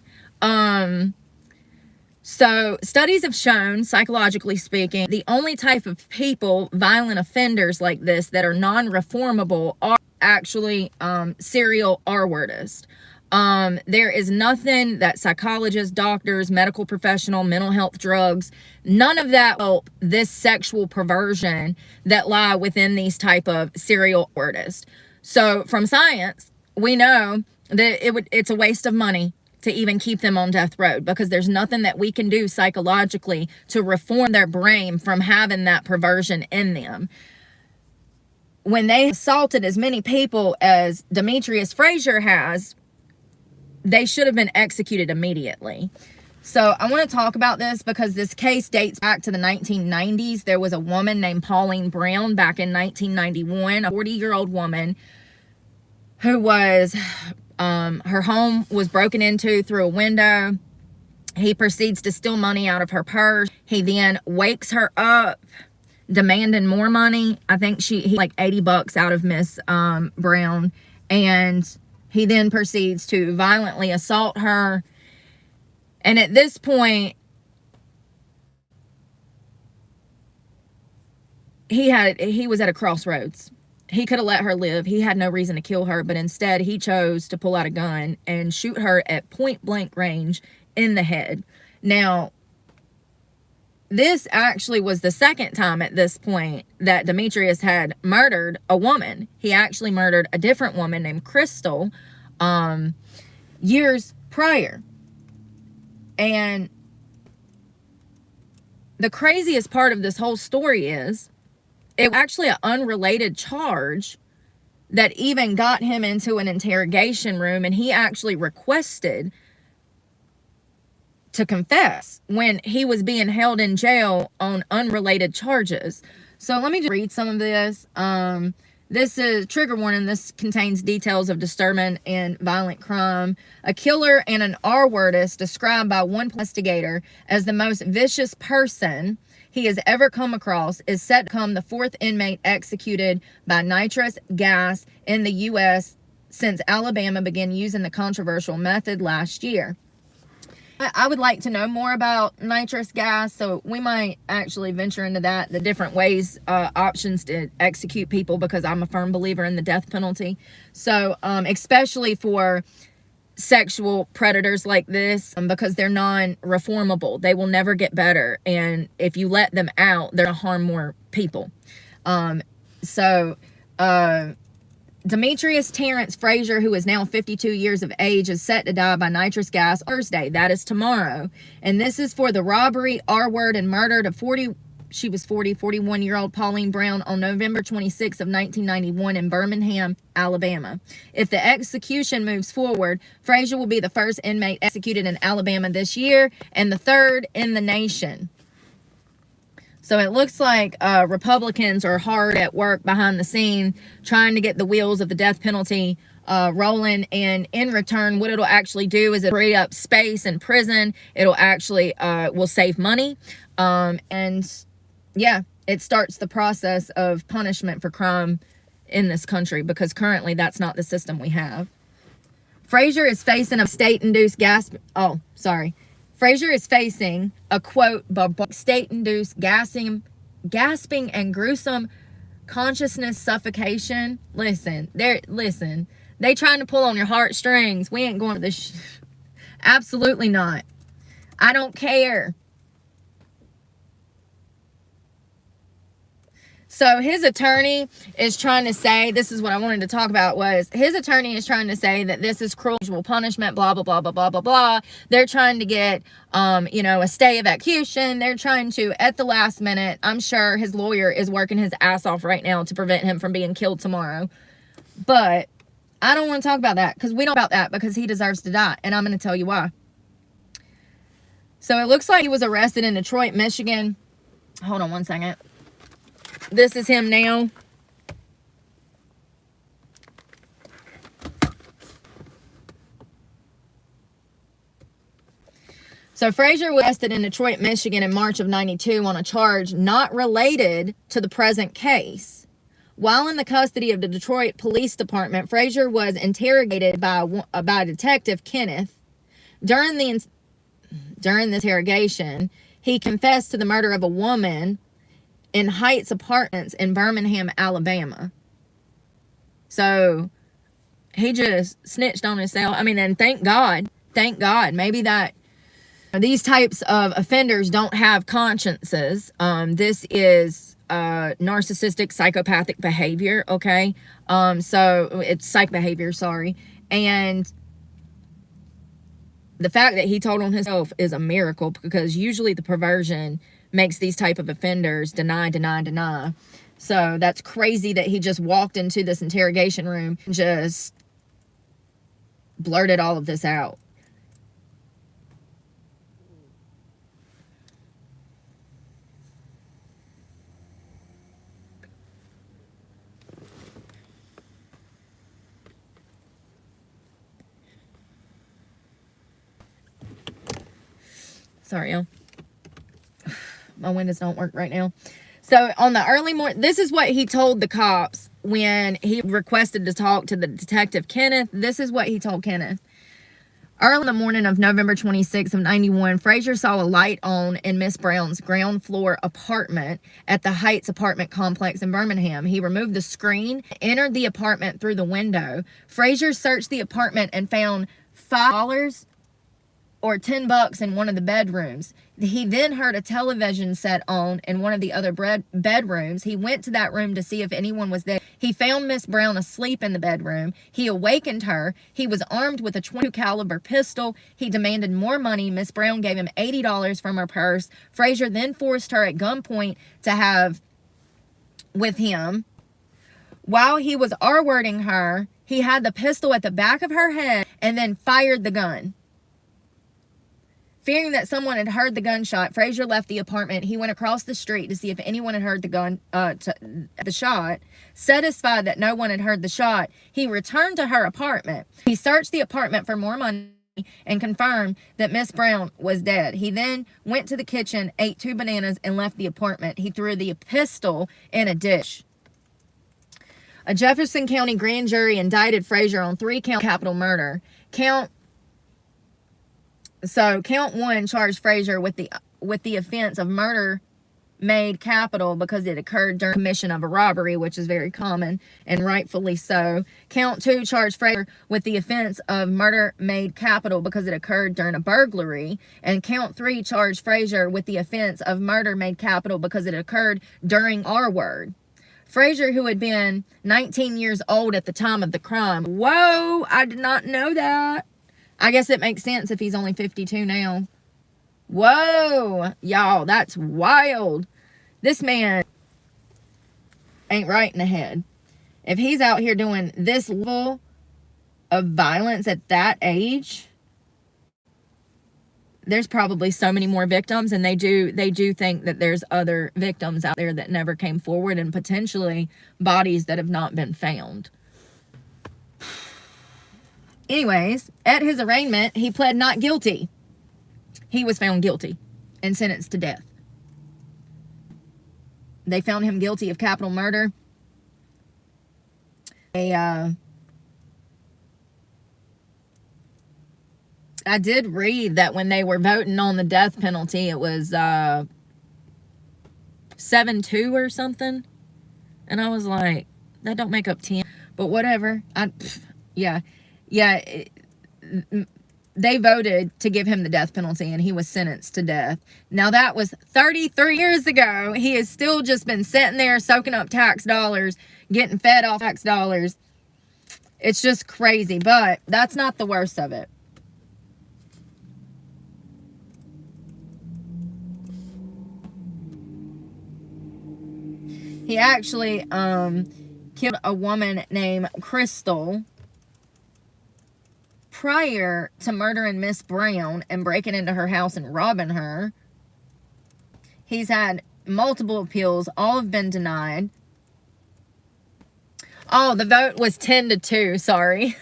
So studies have shown, psychologically speaking, the only type of people, violent offenders like this, that are non-reformable are actually serial R-wordists. There is nothing that psychologists, doctors, medical professional, mental health, drugs, none of that help this sexual perversion that lie within these type of serial artists. So from science, we know that it's a waste of money to even keep them on death row, because there's nothing that we can do psychologically to reform their brain from having that perversion in them. When they assaulted as many people as Demetrius Frazier has, they should have been executed immediately. So I want to talk about this because this case dates back to the 1990s. There was a woman named Pauline Brown back in 1991, a 40-year-old woman who was, her home was broken into through a window. He proceeds to steal money out of her purse. He then wakes her up demanding more money. I think he like $80 out of Miss Brown, and he then proceeds to violently assault her. And at this point, he was at a crossroads. He could have let her live. He had no reason to kill her, but instead he chose to pull out a gun and shoot her at point blank range in the head. Now, this actually was the second time at this point that Demetrius had murdered a woman. He actually murdered a different woman named Crystal years prior. And the craziest part of this whole story is it was actually an unrelated charge that even got him into an interrogation room, and he actually requested to confess when he was being held in jail on unrelated charges. So let me just read some of this. This is trigger warning. This contains details of disturbing and violent crime. A killer and an R-wordist described by one investigator as the most vicious person he has ever come across is set to become the fourth inmate executed by nitrous gas in the U.S. since Alabama began using the controversial method last year. I would like to know more about nitrous gas, so we might actually venture into that, the different ways, options to execute people, because I'm a firm believer in the death penalty. So, especially for sexual predators like this, because they're non-reformable. They will never get better, and if you let them out, they're going to harm more people. Demetrius Terrence Frazier, who is now 52 years of age, is set to die by nitrous gas Thursday. That is tomorrow. And this is for the robbery, R-word, and murder to 41-year-old Pauline Brown on November 26 of 1991 in Birmingham, Alabama. If the execution moves forward, Frazier will be the first inmate executed in Alabama this year and the third in the nation. So it looks like Republicans are hard at work behind the scene trying to get the wheels of the death penalty rolling. And in return, what it'll actually do is it free up space in prison. It'll actually will save money. And yeah, it starts the process of punishment for crime in this country, because currently that's not the system we have. Frazier is facing a state-induced Frazier is facing a, quote, state-induced gasping and gruesome consciousness suffocation. Listen, they trying to pull on your heartstrings. We ain't going to this. Absolutely not. I don't care. So his attorney is trying to say, this is what I wanted to talk about, was his attorney is trying to say that this is cruel punishment, blah, blah, blah, blah, blah, blah, blah. They're trying to get, a stay of execution. They're trying to, at the last minute, I'm sure his lawyer is working his ass off right now to prevent him from being killed tomorrow. But I don't want to talk about that, because we know about that, because he deserves to die. And I'm going to tell you why. So it looks like he was arrested in Detroit, Michigan. Hold on one second. This is him now. So Frazier was arrested in Detroit, Michigan in March of '92 on a charge not related to the present case. While in the custody of the Detroit Police Department, Frazier was interrogated by Detective Kenneth. During the interrogation, he confessed to the murder of a woman in Heights Apartments in Birmingham, Alabama. So he just snitched on himself. I mean, and thank God. Maybe that these types of offenders don't have consciences. This is narcissistic, psychopathic behavior, okay? So it's psych behavior, sorry. And the fact that he told on himself is a miracle, because usually the perversion makes these type of offenders deny. So that's crazy that he just walked into this interrogation room and just blurted all of this out. Sorry, y'all. My windows don't work right now. So on the early morning, this is what he told the cops when he requested to talk to the detective Kenneth. This is what he told Kenneth. Early in the morning of November 26th of 91, Frazier saw a light on in Miss Brown's ground floor apartment at the Heights apartment complex in Birmingham. He removed the screen, entered the apartment through the window. Frazier searched the apartment and found $5 or $10 in one of the bedrooms. He then heard a television set on in one of the other bedrooms. He went to that room to see if anyone was there. He found Miss Brown asleep in the bedroom. He awakened her. He was armed with a .22 caliber pistol. He demanded more money. Miss Brown gave him $80 from her purse. Frazier then forced her at gunpoint to have with him. While he was R-wording her, he had the pistol at the back of her head and then fired the gun. Fearing that someone had heard the gunshot, Frazier left the apartment. He went across the street to see if anyone had heard the shot. Satisfied that no one had heard the shot, he returned to her apartment. He searched the apartment for more money and confirmed that Miss Brown was dead. He then went to the kitchen, ate 2 bananas, and left the apartment. He threw the pistol in a dish. A Jefferson County grand jury indicted Frazier on 3 counts of capital murder. Count 1 charged Frazier with the offense of murder made capital because it occurred during commission of a robbery, which is very common and rightfully so. Count 2 charged Frazier with the offense of murder made capital because it occurred during a burglary. And count 3 charged Frazier with the offense of murder made capital because it occurred during R-word. Frazier, who had been 19 years old at the time of the crime. Whoa, I did not know that. I guess it makes sense if he's only 52 now. Whoa, y'all, that's wild. This man ain't right in the head. If he's out here doing this level of violence at that age, there's probably so many more victims, and they do think that there's other victims out there that never came forward, and potentially bodies that have not been found. Anyways, at his arraignment, he pled not guilty. He was found guilty and sentenced to death. They found him guilty of capital murder. I did read that when they were voting on the death penalty, it was 7-2 or something. And I was like, that don't make up 10. But whatever. Yeah. They voted to give him the death penalty, and he was sentenced to death. Now, that was 33 years ago. He has still just been sitting there soaking up tax dollars, getting fed off tax dollars. It's just crazy. But that's not the worst of it. He actually killed a woman named Crystal prior to murdering Miss Brown and breaking into her house and robbing her. He's had multiple appeals. All have been denied. Oh, the vote was 10-2. Sorry.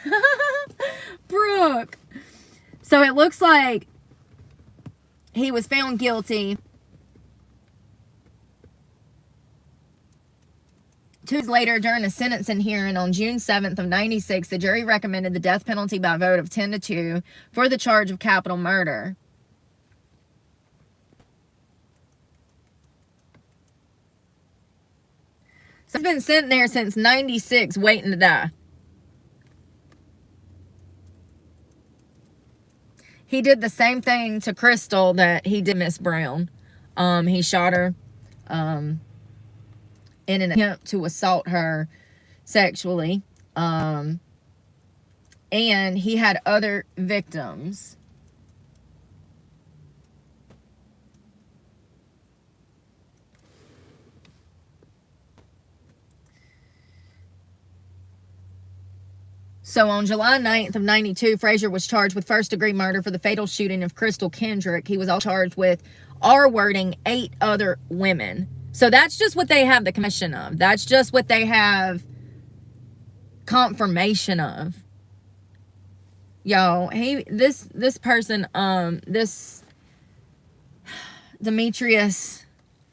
Brooke. So it looks like he was found guilty. 2 days later, during a sentencing hearing on June 7th of 96, the jury recommended the death penalty by a vote of 10-2 for the charge of capital murder. So he's been sitting there since 96 waiting to die. He did the same thing to Crystal that he did Miss Brown. He shot her in an attempt to assault her sexually. And he had other victims. So on July 9th of 92, Frazier was charged with first-degree murder for the fatal shooting of Crystal Kendrick. He was also charged with R-wording 8 other women. So that's just what they have the commission of. That's just what they have confirmation of. Yo, this person, this Demetrius,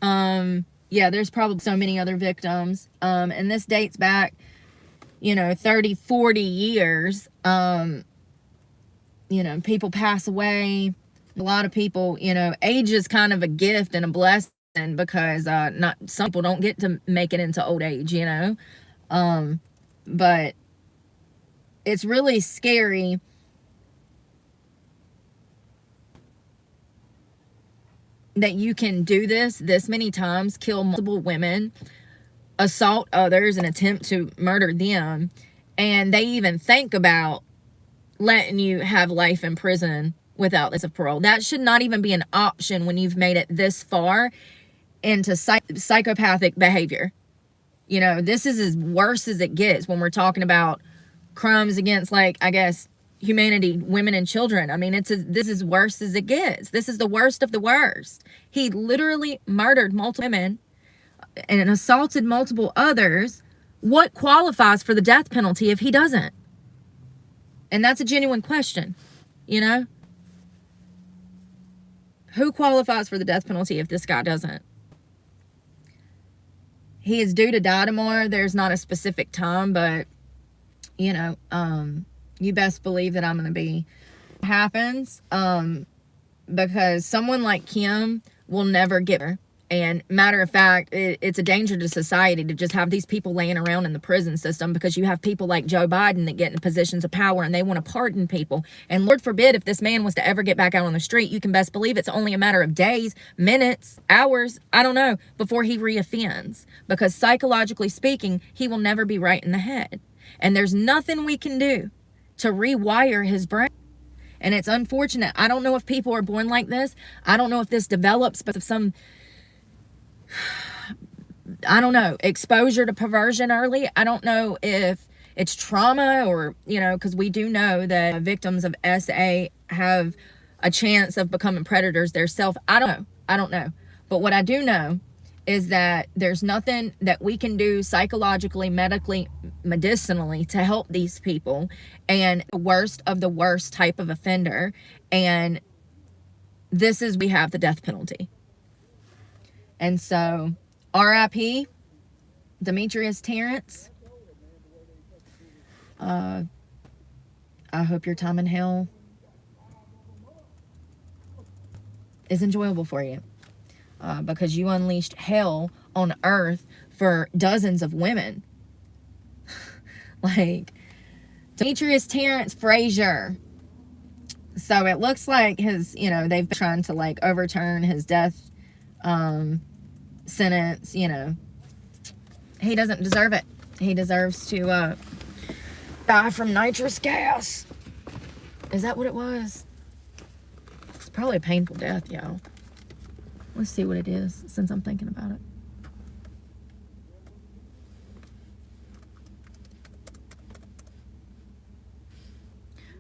yeah, there's probably so many other victims. And this dates back, 30, 40 years. People pass away. A lot of people, age is kind of a gift and a blessing, because not some people don't get to make it into old age, but it's really scary that you can do this many times, kill multiple women, assault others, and attempt to murder them, and they even think about letting you have life in prison without this of parole. That should not even be an option when you've made it this far into psychopathic behavior. This is as worse as it gets when we're talking about crimes against, humanity, women and children. I mean, this is worse as it gets. This is the worst of the worst. He literally murdered multiple women and assaulted multiple others. What qualifies for the death penalty if he doesn't? And that's a genuine question, Who qualifies for the death penalty if this guy doesn't? He is due to die tomorrow. There's not a specific time, but, you best believe that I'm going to be happens, because someone like Kim will never give her. And matter of fact, it's a danger to society to just have these people laying around in the prison system, because you have people like Joe Biden that get in positions of power and they want to pardon people. And Lord forbid, if this man was to ever get back out on the street, you can best believe it's only a matter of days, minutes, hours, I don't know, before he reoffends. Because psychologically speaking, he will never be right in the head. And there's nothing we can do to rewire his brain. And it's unfortunate. I don't know if people are born like this. I don't know if this develops because of some, I don't know, exposure to perversion early. I don't know if it's trauma or, you know, because we do know that victims of SA have a chance of becoming predators themselves. I don't know. But what I do know is that there's nothing that we can do psychologically, medically, medicinally to help these people. And the worst of the worst type of offender. And we have the death penalty. And so, R.I.P. Demetrius Terrence. I hope your time in hell is enjoyable for you. Because you unleashed hell on earth for dozens of women. Like, Demetrius Terrence Frazier. So it looks like his, you know, they've been trying to like overturn his death sentence. You know, he doesn't deserve it. He deserves to die from nitrous gas. Is that what it was? It's probably a painful death, y'all. Let's see what it is, since I'm thinking about it.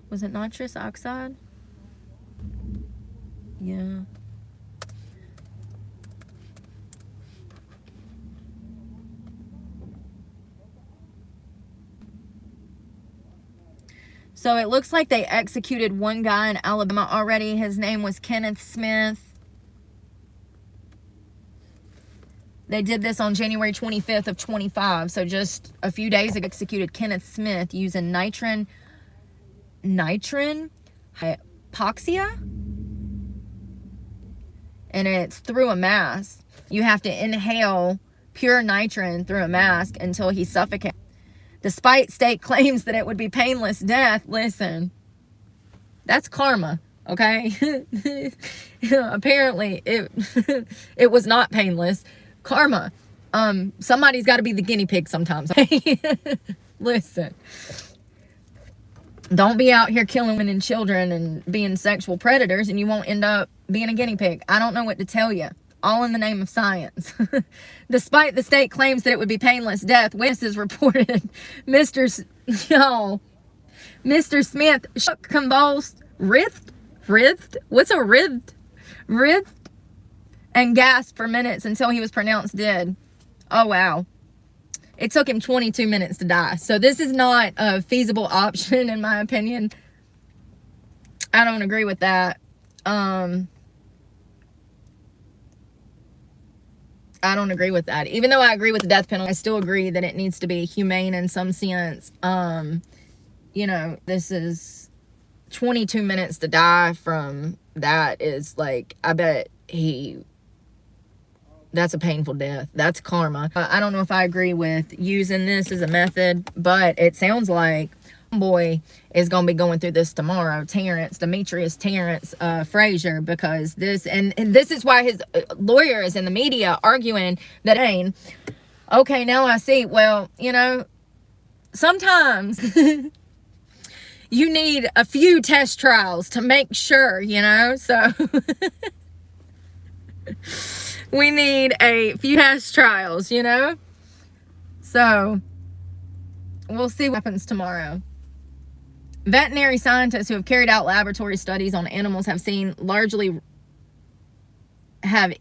Was it nitrous oxide? Yeah. So it looks like they executed one guy in Alabama already. His name was Kenneth Smith. They did this on January 25th of 25. So just a few days ago, executed Kenneth Smith using nitrin hypoxia. And it's through a mask. You have to inhale pure nitrin through a mask until he suffocates. Despite state claims that it would be painless death, listen, that's karma, okay? Apparently, it was not painless. Karma. Somebody's got to be the guinea pig sometimes. Listen, don't be out here killing women and children and being sexual predators and you won't end up being a guinea pig. I don't know what to tell you. All in the name of science. Despite the state claims that it would be painless death, witnesses reported Mr. Smith shook, convulsed, writhed, what's a writhed, and gasped for minutes until he was pronounced dead. Oh, wow. It took him 22 minutes to die. So this is not a feasible option, in my opinion. I don't agree with that. I don't agree with that. Even though I agree with the death penalty, I still agree that it needs to be humane in some sense. You know, this is 22 minutes to die from that is like, I bet that's a painful death. That's karma. I don't know if I agree with using this as a method, but it sounds like boy is going to be going through this tomorrow. Demetrius Terrence Frazier, because this is why his lawyer is in the media arguing that, hey, okay, now I see. Well, you know, sometimes you need a few test trials to make sure, you know, so we need a few test trials, you know, so we'll see what happens tomorrow. Veterinary scientists who have carried out laboratory studies on animals have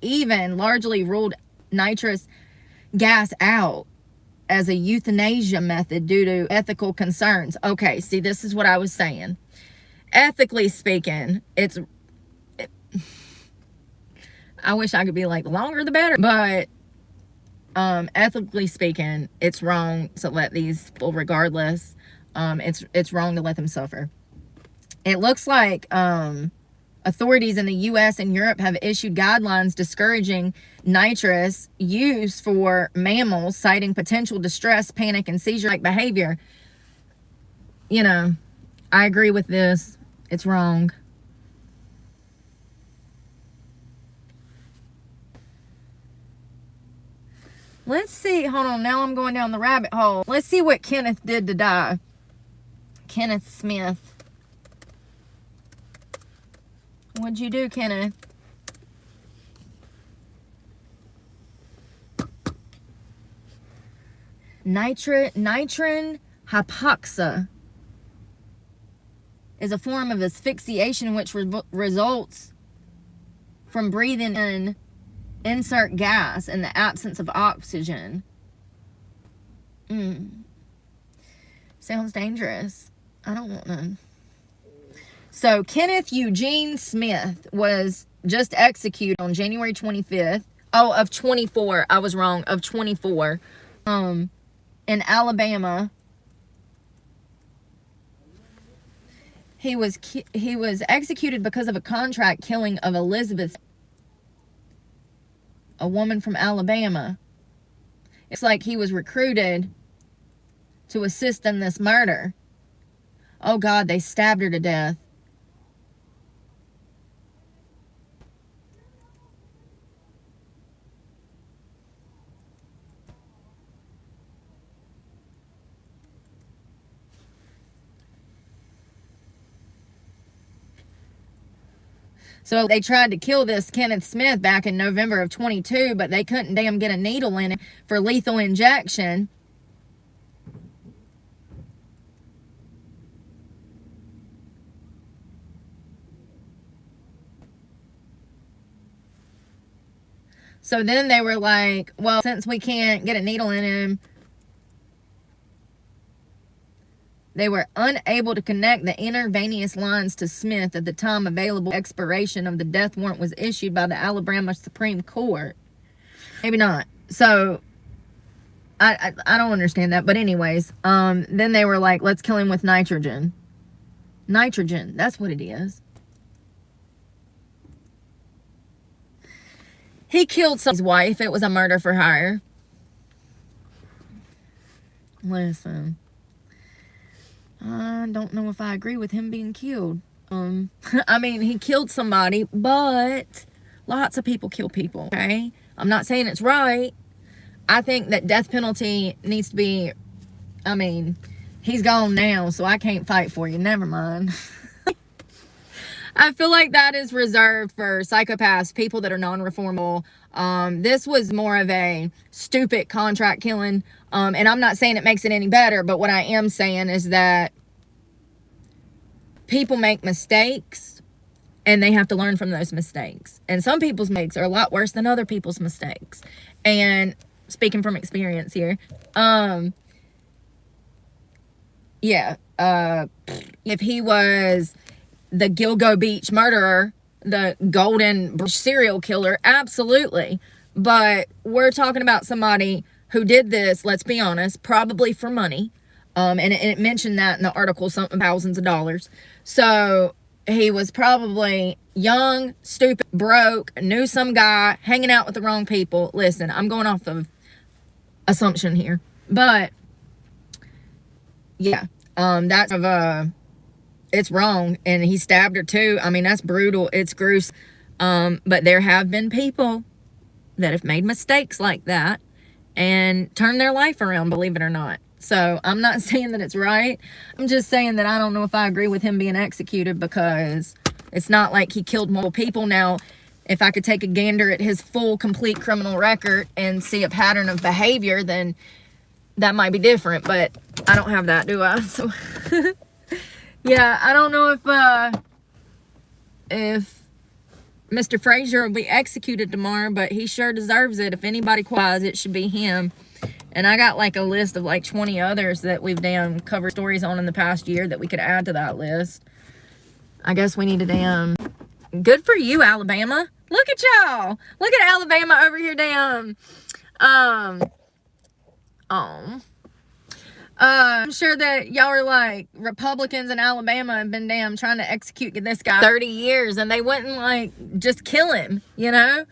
even largely ruled nitrous gas out as a euthanasia method due to ethical concerns. Okay, see, this is what I was saying. Ethically speaking, I wish I could be like, the longer the better, but ethically speaking, it's wrong to let these people, regardless, it's wrong to let them suffer. It looks like a Authorities in the U.S. and Europe have issued guidelines discouraging nitrous use for mammals, citing potential distress, panic, and seizure-like behavior. You know, I agree with this. It's wrong. Let's see. Hold on. Now I'm going down the rabbit hole. Let's see what Kenneth did to die. Kenneth Smith. What'd you do, Kenneth? Nitrin hypoxia is a form of asphyxiation which results from breathing in insert gas in the absence of oxygen. Sounds dangerous. I don't want none. So Kenneth Eugene Smith was just executed on January 25th. Oh, of 24. I was wrong. Of 24. In Alabama. He was executed because of a contract killing of Elizabeth, a woman from Alabama. It's like he was recruited to assist in this murder. Oh God, they stabbed her to death. So they tried to kill this Kenneth Smith back in November of 22, but they couldn't damn get a needle in it for lethal injection. So then they were like, well, since we can't get a needle in him, they were unable to connect the intravenous lines to Smith at the time available expiration of the death warrant was issued by the Alabama Supreme Court. Maybe not. So, I don't understand that. But anyways, then they were like, let's kill him with nitrogen. Nitrogen, that's what it is. He killed his wife. It was a murder for hire. Listen. I don't know if I agree with him being killed. I mean, he killed somebody, but lots of people kill people, okay? I'm not saying it's right. I think that death penalty needs to be, I mean, he's gone now, so I can't fight for you. Never mind. I feel like that is reserved for psychopaths, people that are non-reformable. This was more of a stupid contract killing. And I'm not saying it makes it any better, but what I am saying is that people make mistakes and they have to learn from those mistakes. And some people's mistakes are a lot worse than other people's mistakes. And speaking from experience here, if he was the Gilgo Beach murderer, the Golden serial killer, absolutely. But we're talking about somebody who did this, let's be honest, probably for money. And it mentioned that in the article, something thousands of dollars. So he was probably young, stupid, broke, knew some guy, hanging out with the wrong people. Listen, I'm going off of assumption here. But yeah, that's it's wrong. And he stabbed her too. I mean, that's brutal. It's gruesome. But there have been people that have made mistakes like that and turned their life around, believe it or not. So I'm not saying that it's right. I'm just saying that I don't know if I agree with him being executed, because it's not like he killed multiple people. Now, if I could take a gander at his full, complete criminal record and see a pattern of behavior, then that might be different. But I don't have that, do I? So yeah, I don't know if Mr. Frazier will be executed tomorrow, but he sure deserves it. If anybody qualifies, it should be him. And I got like a list of like 20 others that we've damn covered stories on in the past year that we could add to that list. I guess we need to damn... Good for you, Alabama. Look at y'all. Look at Alabama over here damn... I'm sure that y'all are like, Republicans in Alabama have been damn trying to execute this guy 30 years and they wouldn't like just kill him, you know?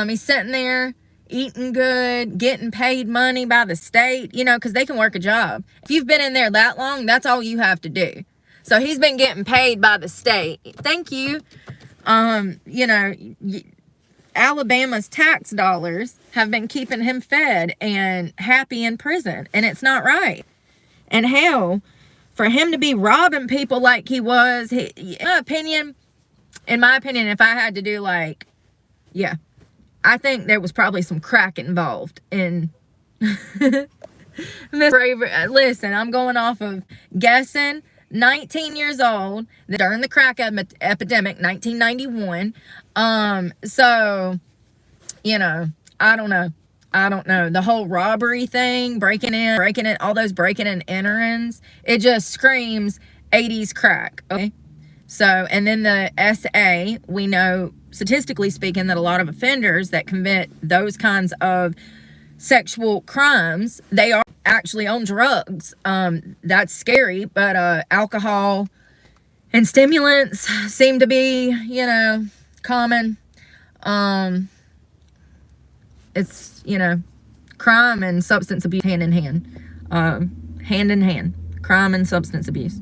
He's sitting there eating good, getting paid money by the state, you know, because they can work a job. If you've been in there that long, that's all you have to do. So he's been getting paid by the state. Thank you. You know, Alabama's tax dollars have been keeping him fed and happy in prison, and it's not right. And hell, for him to be robbing people like he was, in my opinion, if I had to do like, yeah, I think there was probably some crack involved in Miss Braver. Listen, I'm going off of guessing. 19 years old during the crack epidemic, 1991. So, you know, I don't know. The whole robbery thing, breaking in, all those breaking and enterings, it just screams 80s crack. Okay. So, and then the SA, we know statistically speaking that a lot of offenders that commit those kinds of sexual crimes, they are actually on drugs. That's scary, but alcohol and stimulants seem to be, you know, common. It's, you know, crime and substance abuse hand in hand. Hand in hand. Crime and substance abuse.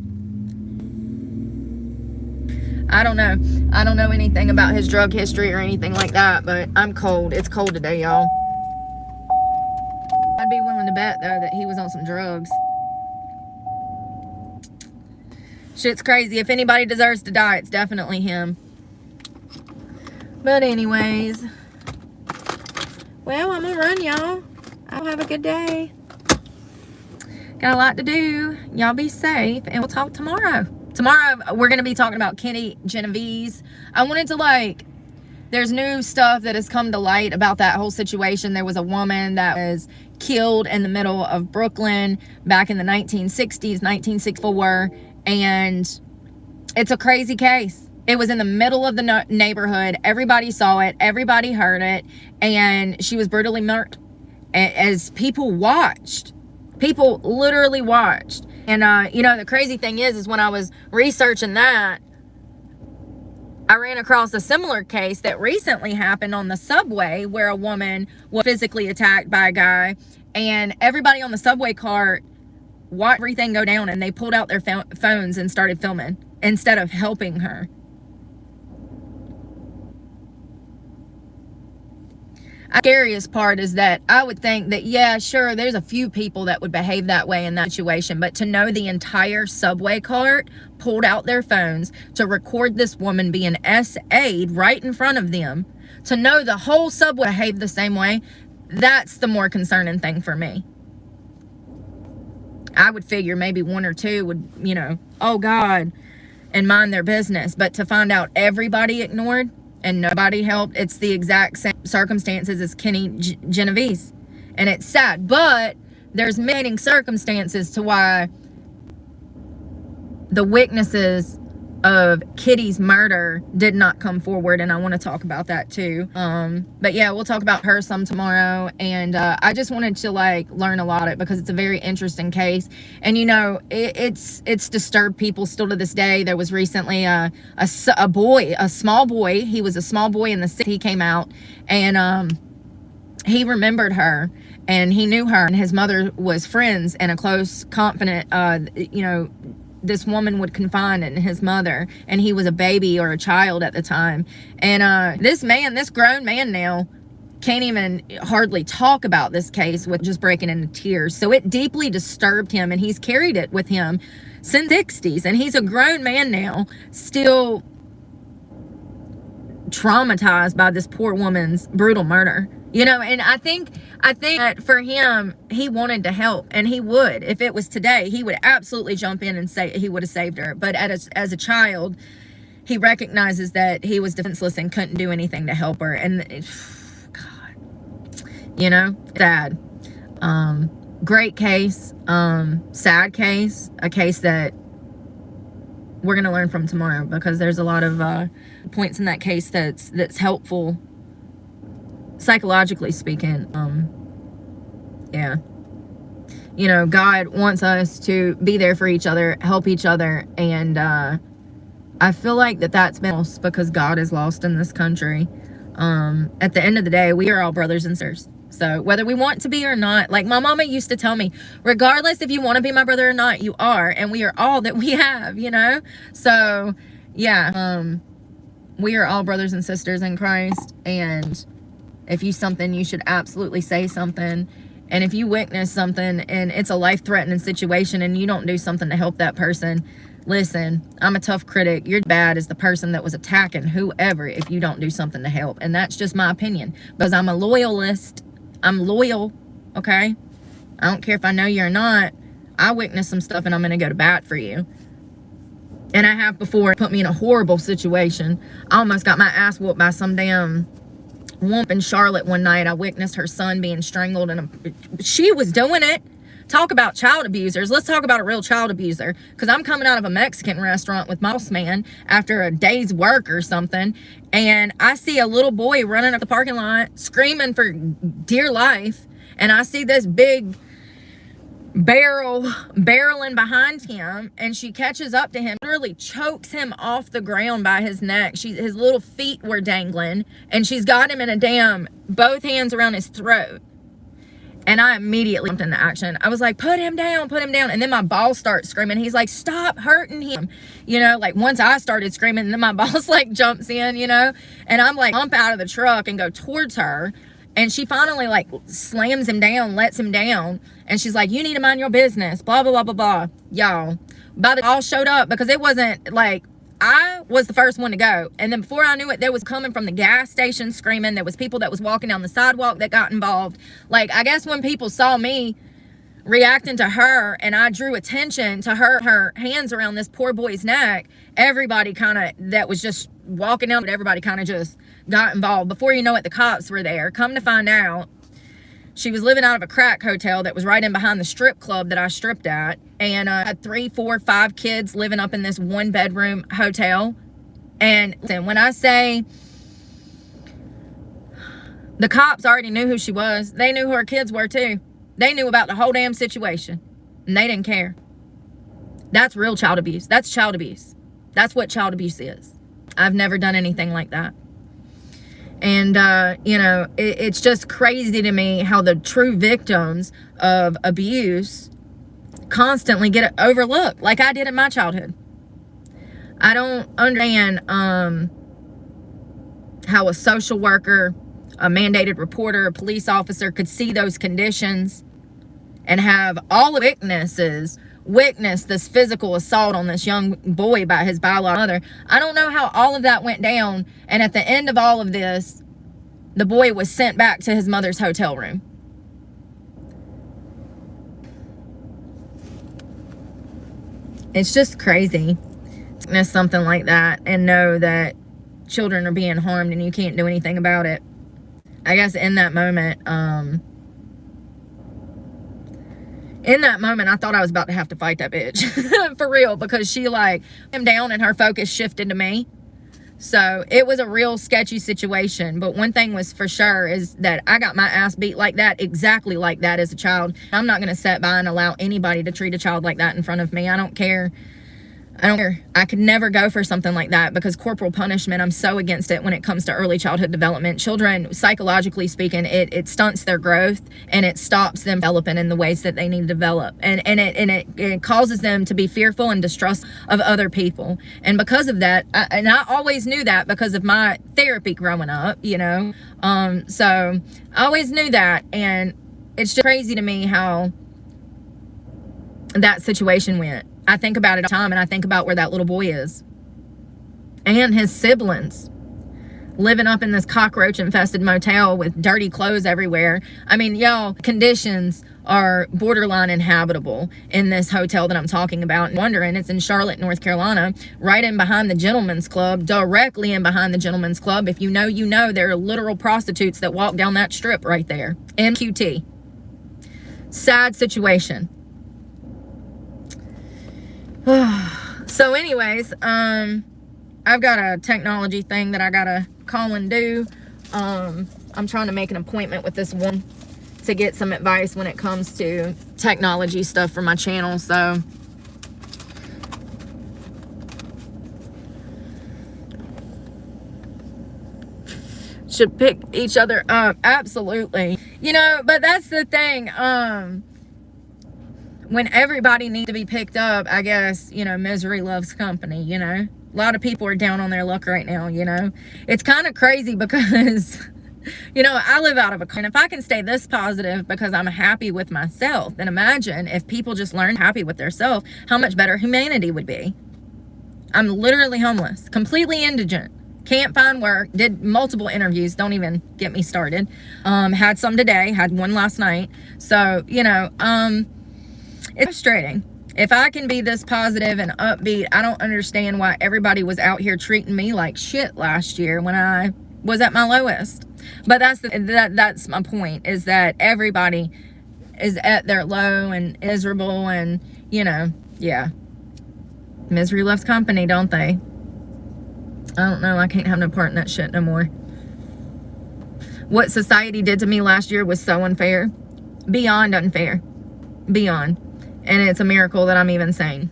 I don't know anything about his drug history or anything like that, but I'm cold. It's cold today, y'all. I'd be willing to bet, though, that he was on some drugs. Shit's crazy. If anybody deserves to die, it's definitely him. But anyways, well, I'm gonna run, y'all. I'll have a good day. Got a lot to do. Y'all be safe, and we'll talk tomorrow. Tomorrow, we're gonna be talking about Kenny Genovese. I wanted to, like, there's new stuff that has come to light about that whole situation. There was a woman that was killed in the middle of Brooklyn back in the 1960s, 1964, and it's a crazy case. It was in the middle of the neighborhood. Everybody saw it. Everybody heard it. And she was brutally murdered as people watched. People literally watched. And, you know, the crazy thing is when I was researching that, I ran across a similar case that recently happened on the subway where a woman was physically attacked by a guy, and everybody on the subway cart watched everything go down, and they pulled out their phones and started filming instead of helping her. The scariest part is that I would think that, yeah, sure, there's a few people that would behave that way in that situation, but to know the entire subway cart pulled out their phones to record this woman being SA'd right in front of them, to know the whole subway behaved the same way, that's the more concerning thing for me. I would figure maybe one or two would, you know, oh God, and mind their business, but to find out everybody ignored and nobody helped, it's the exact same circumstances as Kenny Genovese. And it's sad, but there's many circumstances to why the witnesses of Kitty's murder did not come forward, and I want to talk about that too. But yeah, we'll talk about her some tomorrow, and I just wanted to like learn a lot of it because it's a very interesting case, and you know, it's disturbed people still to this day. There was recently a small boy. He was a small boy in the city. He came out, and he remembered her, and he knew her, and his mother was friends and a close confidant. You know, this woman would confide in his mother, and he was a baby or a child at the time. And this grown man now can't even hardly talk about this case with just breaking into tears. So it deeply disturbed him, and he's carried it with him since the 60s. And he's a grown man now, still traumatized by this poor woman's brutal murder. You know, and I think that for him, he wanted to help, and he would. If it was today, he would absolutely jump in and say he would have saved her. But as a child, he recognizes that he was defenseless and couldn't do anything to help her. And God, you know, sad. Great case, sad case, a case that we're gonna learn from tomorrow, because there's a lot of points in that case that's helpful, psychologically speaking. Yeah. you know, God wants us to be there for each other, help each other. And I feel like that's been lost because God is lost in this country. At the end of the day, we are all brothers and sisters. So whether we want to be or not, like my mama used to tell me, regardless if you want to be my brother or not, you are, and we are all that we have, you know? So yeah, we are all brothers and sisters in Christ. And if you something, you should absolutely say something. And if you witness something and it's a life-threatening situation and you don't do something to help that person, listen, I'm a tough critic. You're bad as the person that was attacking whoever if you don't do something to help. And that's just my opinion, because I'm a loyalist. I'm loyal, okay? I don't care if I know you or not. I witnessed some stuff and I'm going to go to bat for you. And I have before. It put me in a horrible situation. I almost got my ass whooped by some damn woman in Charlotte one night. I witnessed her son being strangled, and she was doing it. Talk about child abusers. Let's talk about a real child abuser, because I'm coming out of a Mexican restaurant with my boss man after a day's work or something, and I see a little boy running up the parking lot screaming for dear life, and I see this big barreling behind him, and she catches up to him, literally chokes him off the ground by his neck. His little feet were dangling, and she's got him in a damn, both hands around his throat. And I immediately jumped into action. I was like, put him down, put him down. And then my boss starts screaming. He's like, stop hurting him. You know, like once I started screaming, and then my boss like jumps in, you know, and I'm like, jump out of the truck and go towards her. And she finally like slams him down, lets him down. And she's like, you need to mind your business, blah, blah, blah, blah, blah. Y'all, by the all showed up, because it wasn't like, I was the first one to go. And then before I knew it, there was coming from the gas station screaming. There was people that was walking down the sidewalk that got involved. Like, I guess when people saw me reacting to her and I drew attention to her hands around this poor boy's neck, everybody kind of, that was just walking down, everybody kind of just got involved. Before you know it, the cops were there. Come to find out, she was living out of a crack hotel that was right in behind the strip club that I stripped at. And had 3, 4, 5 kids living up in this 1-bedroom hotel. And when I say the cops already knew who she was, they knew who her kids were too. They knew about the whole damn situation. And they didn't care. That's real child abuse. That's child abuse. That's what child abuse is. I've never done anything like that. And, you know, it's just crazy to me how the true victims of abuse constantly get overlooked, like I did in my childhood. I don't understand how a social worker, a mandated reporter, a police officer could see those conditions and have all of witnesses witness this physical assault on this young boy by his biological mother. I don't know how all of that went down, and at the end of all of this, the boy was sent back to his mother's hotel room. It's just crazy to witness something like that and know that children are being harmed and you can't do anything about it. I guess in that moment, I thought I was about to have to fight that bitch. For real, because she like him down and her focus shifted to me. So it was a real sketchy situation. But one thing was for sure is that I got my ass beat like that, exactly like that as a child. I'm not going to sit by and allow anybody to treat a child like that in front of me. I don't care. I could never go for something like that, because corporal punishment, I'm so against it when it comes to early childhood development. Children, psychologically speaking, it stunts their growth and it stops them developing in the ways that they need to develop. And it causes them to be fearful and distrust of other people. And because of that, I always knew that because of my therapy growing up, you know. So I always knew that. And it's just crazy to me how that situation went. I think about it all the time, and I think about where that little boy is and his siblings living up in this cockroach infested motel with dirty clothes everywhere. I mean, y'all, conditions are borderline inhabitable in this hotel that I'm talking about. And wondering, it's in Charlotte, North Carolina, right in behind the Gentleman's Club, directly in behind the Gentleman's Club. If you know, you know, there are literal prostitutes that walk down that strip right there. MQT. Sad situation. So anyways, I've got a technology thing that I gotta call and do. I'm trying to make an appointment with this one to get some advice when it comes to technology stuff for my channel. So should pick each other up. Absolutely. You know, but that's the thing. When everybody needs to be picked up, I guess, you know, misery loves company, you know. A lot of people are down on their luck right now, you know. It's kind of crazy because, you know, I live out of a car. If I can stay this positive because I'm happy with myself, then imagine if people just learned happy with themselves, how much better humanity would be. I'm literally homeless, completely indigent. Can't find work, did multiple interviews, don't even get me started. Had some today, had one last night. So, you know, it's frustrating. If I can be this positive and upbeat, I don't understand why everybody was out here treating me like shit last year when I was at my lowest. But that's my point, is that everybody is at their low and miserable, and, you know, yeah. Misery loves company, don't they? I don't know. I can't have no part in that shit no more. What society did to me last year was so unfair. Beyond unfair. Beyond. And it's a miracle that I'm even sane.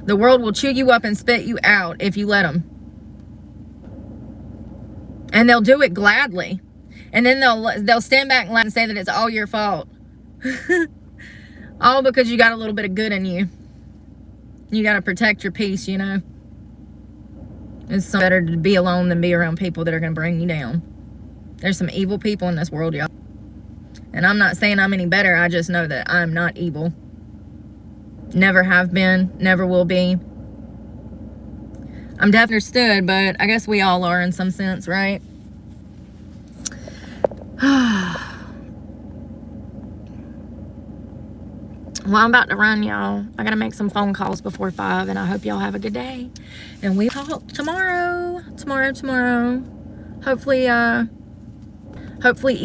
The world will chew you up and spit you out if you let them. And they'll do it gladly. And then they'll stand back and laugh and say that it's all your fault. All because you got a little bit of good in you. You got to protect your peace, you know. It's so better to be alone than be around people that are going to bring you down. There's some evil people in this world, y'all. And I'm not saying I'm any better. I just know that I'm not evil. Never have been. Never will be. I'm definitely understood, but I guess we all are in some sense, right? Well, I'm about to run, y'all. I got to make some phone calls before 5, and I hope y'all have a good day. And we talk tomorrow. Tomorrow. Hopefully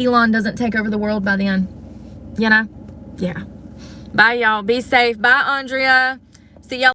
Elon doesn't take over the world by then. You know? Yeah. Bye, y'all. Be safe. Bye, Andrea.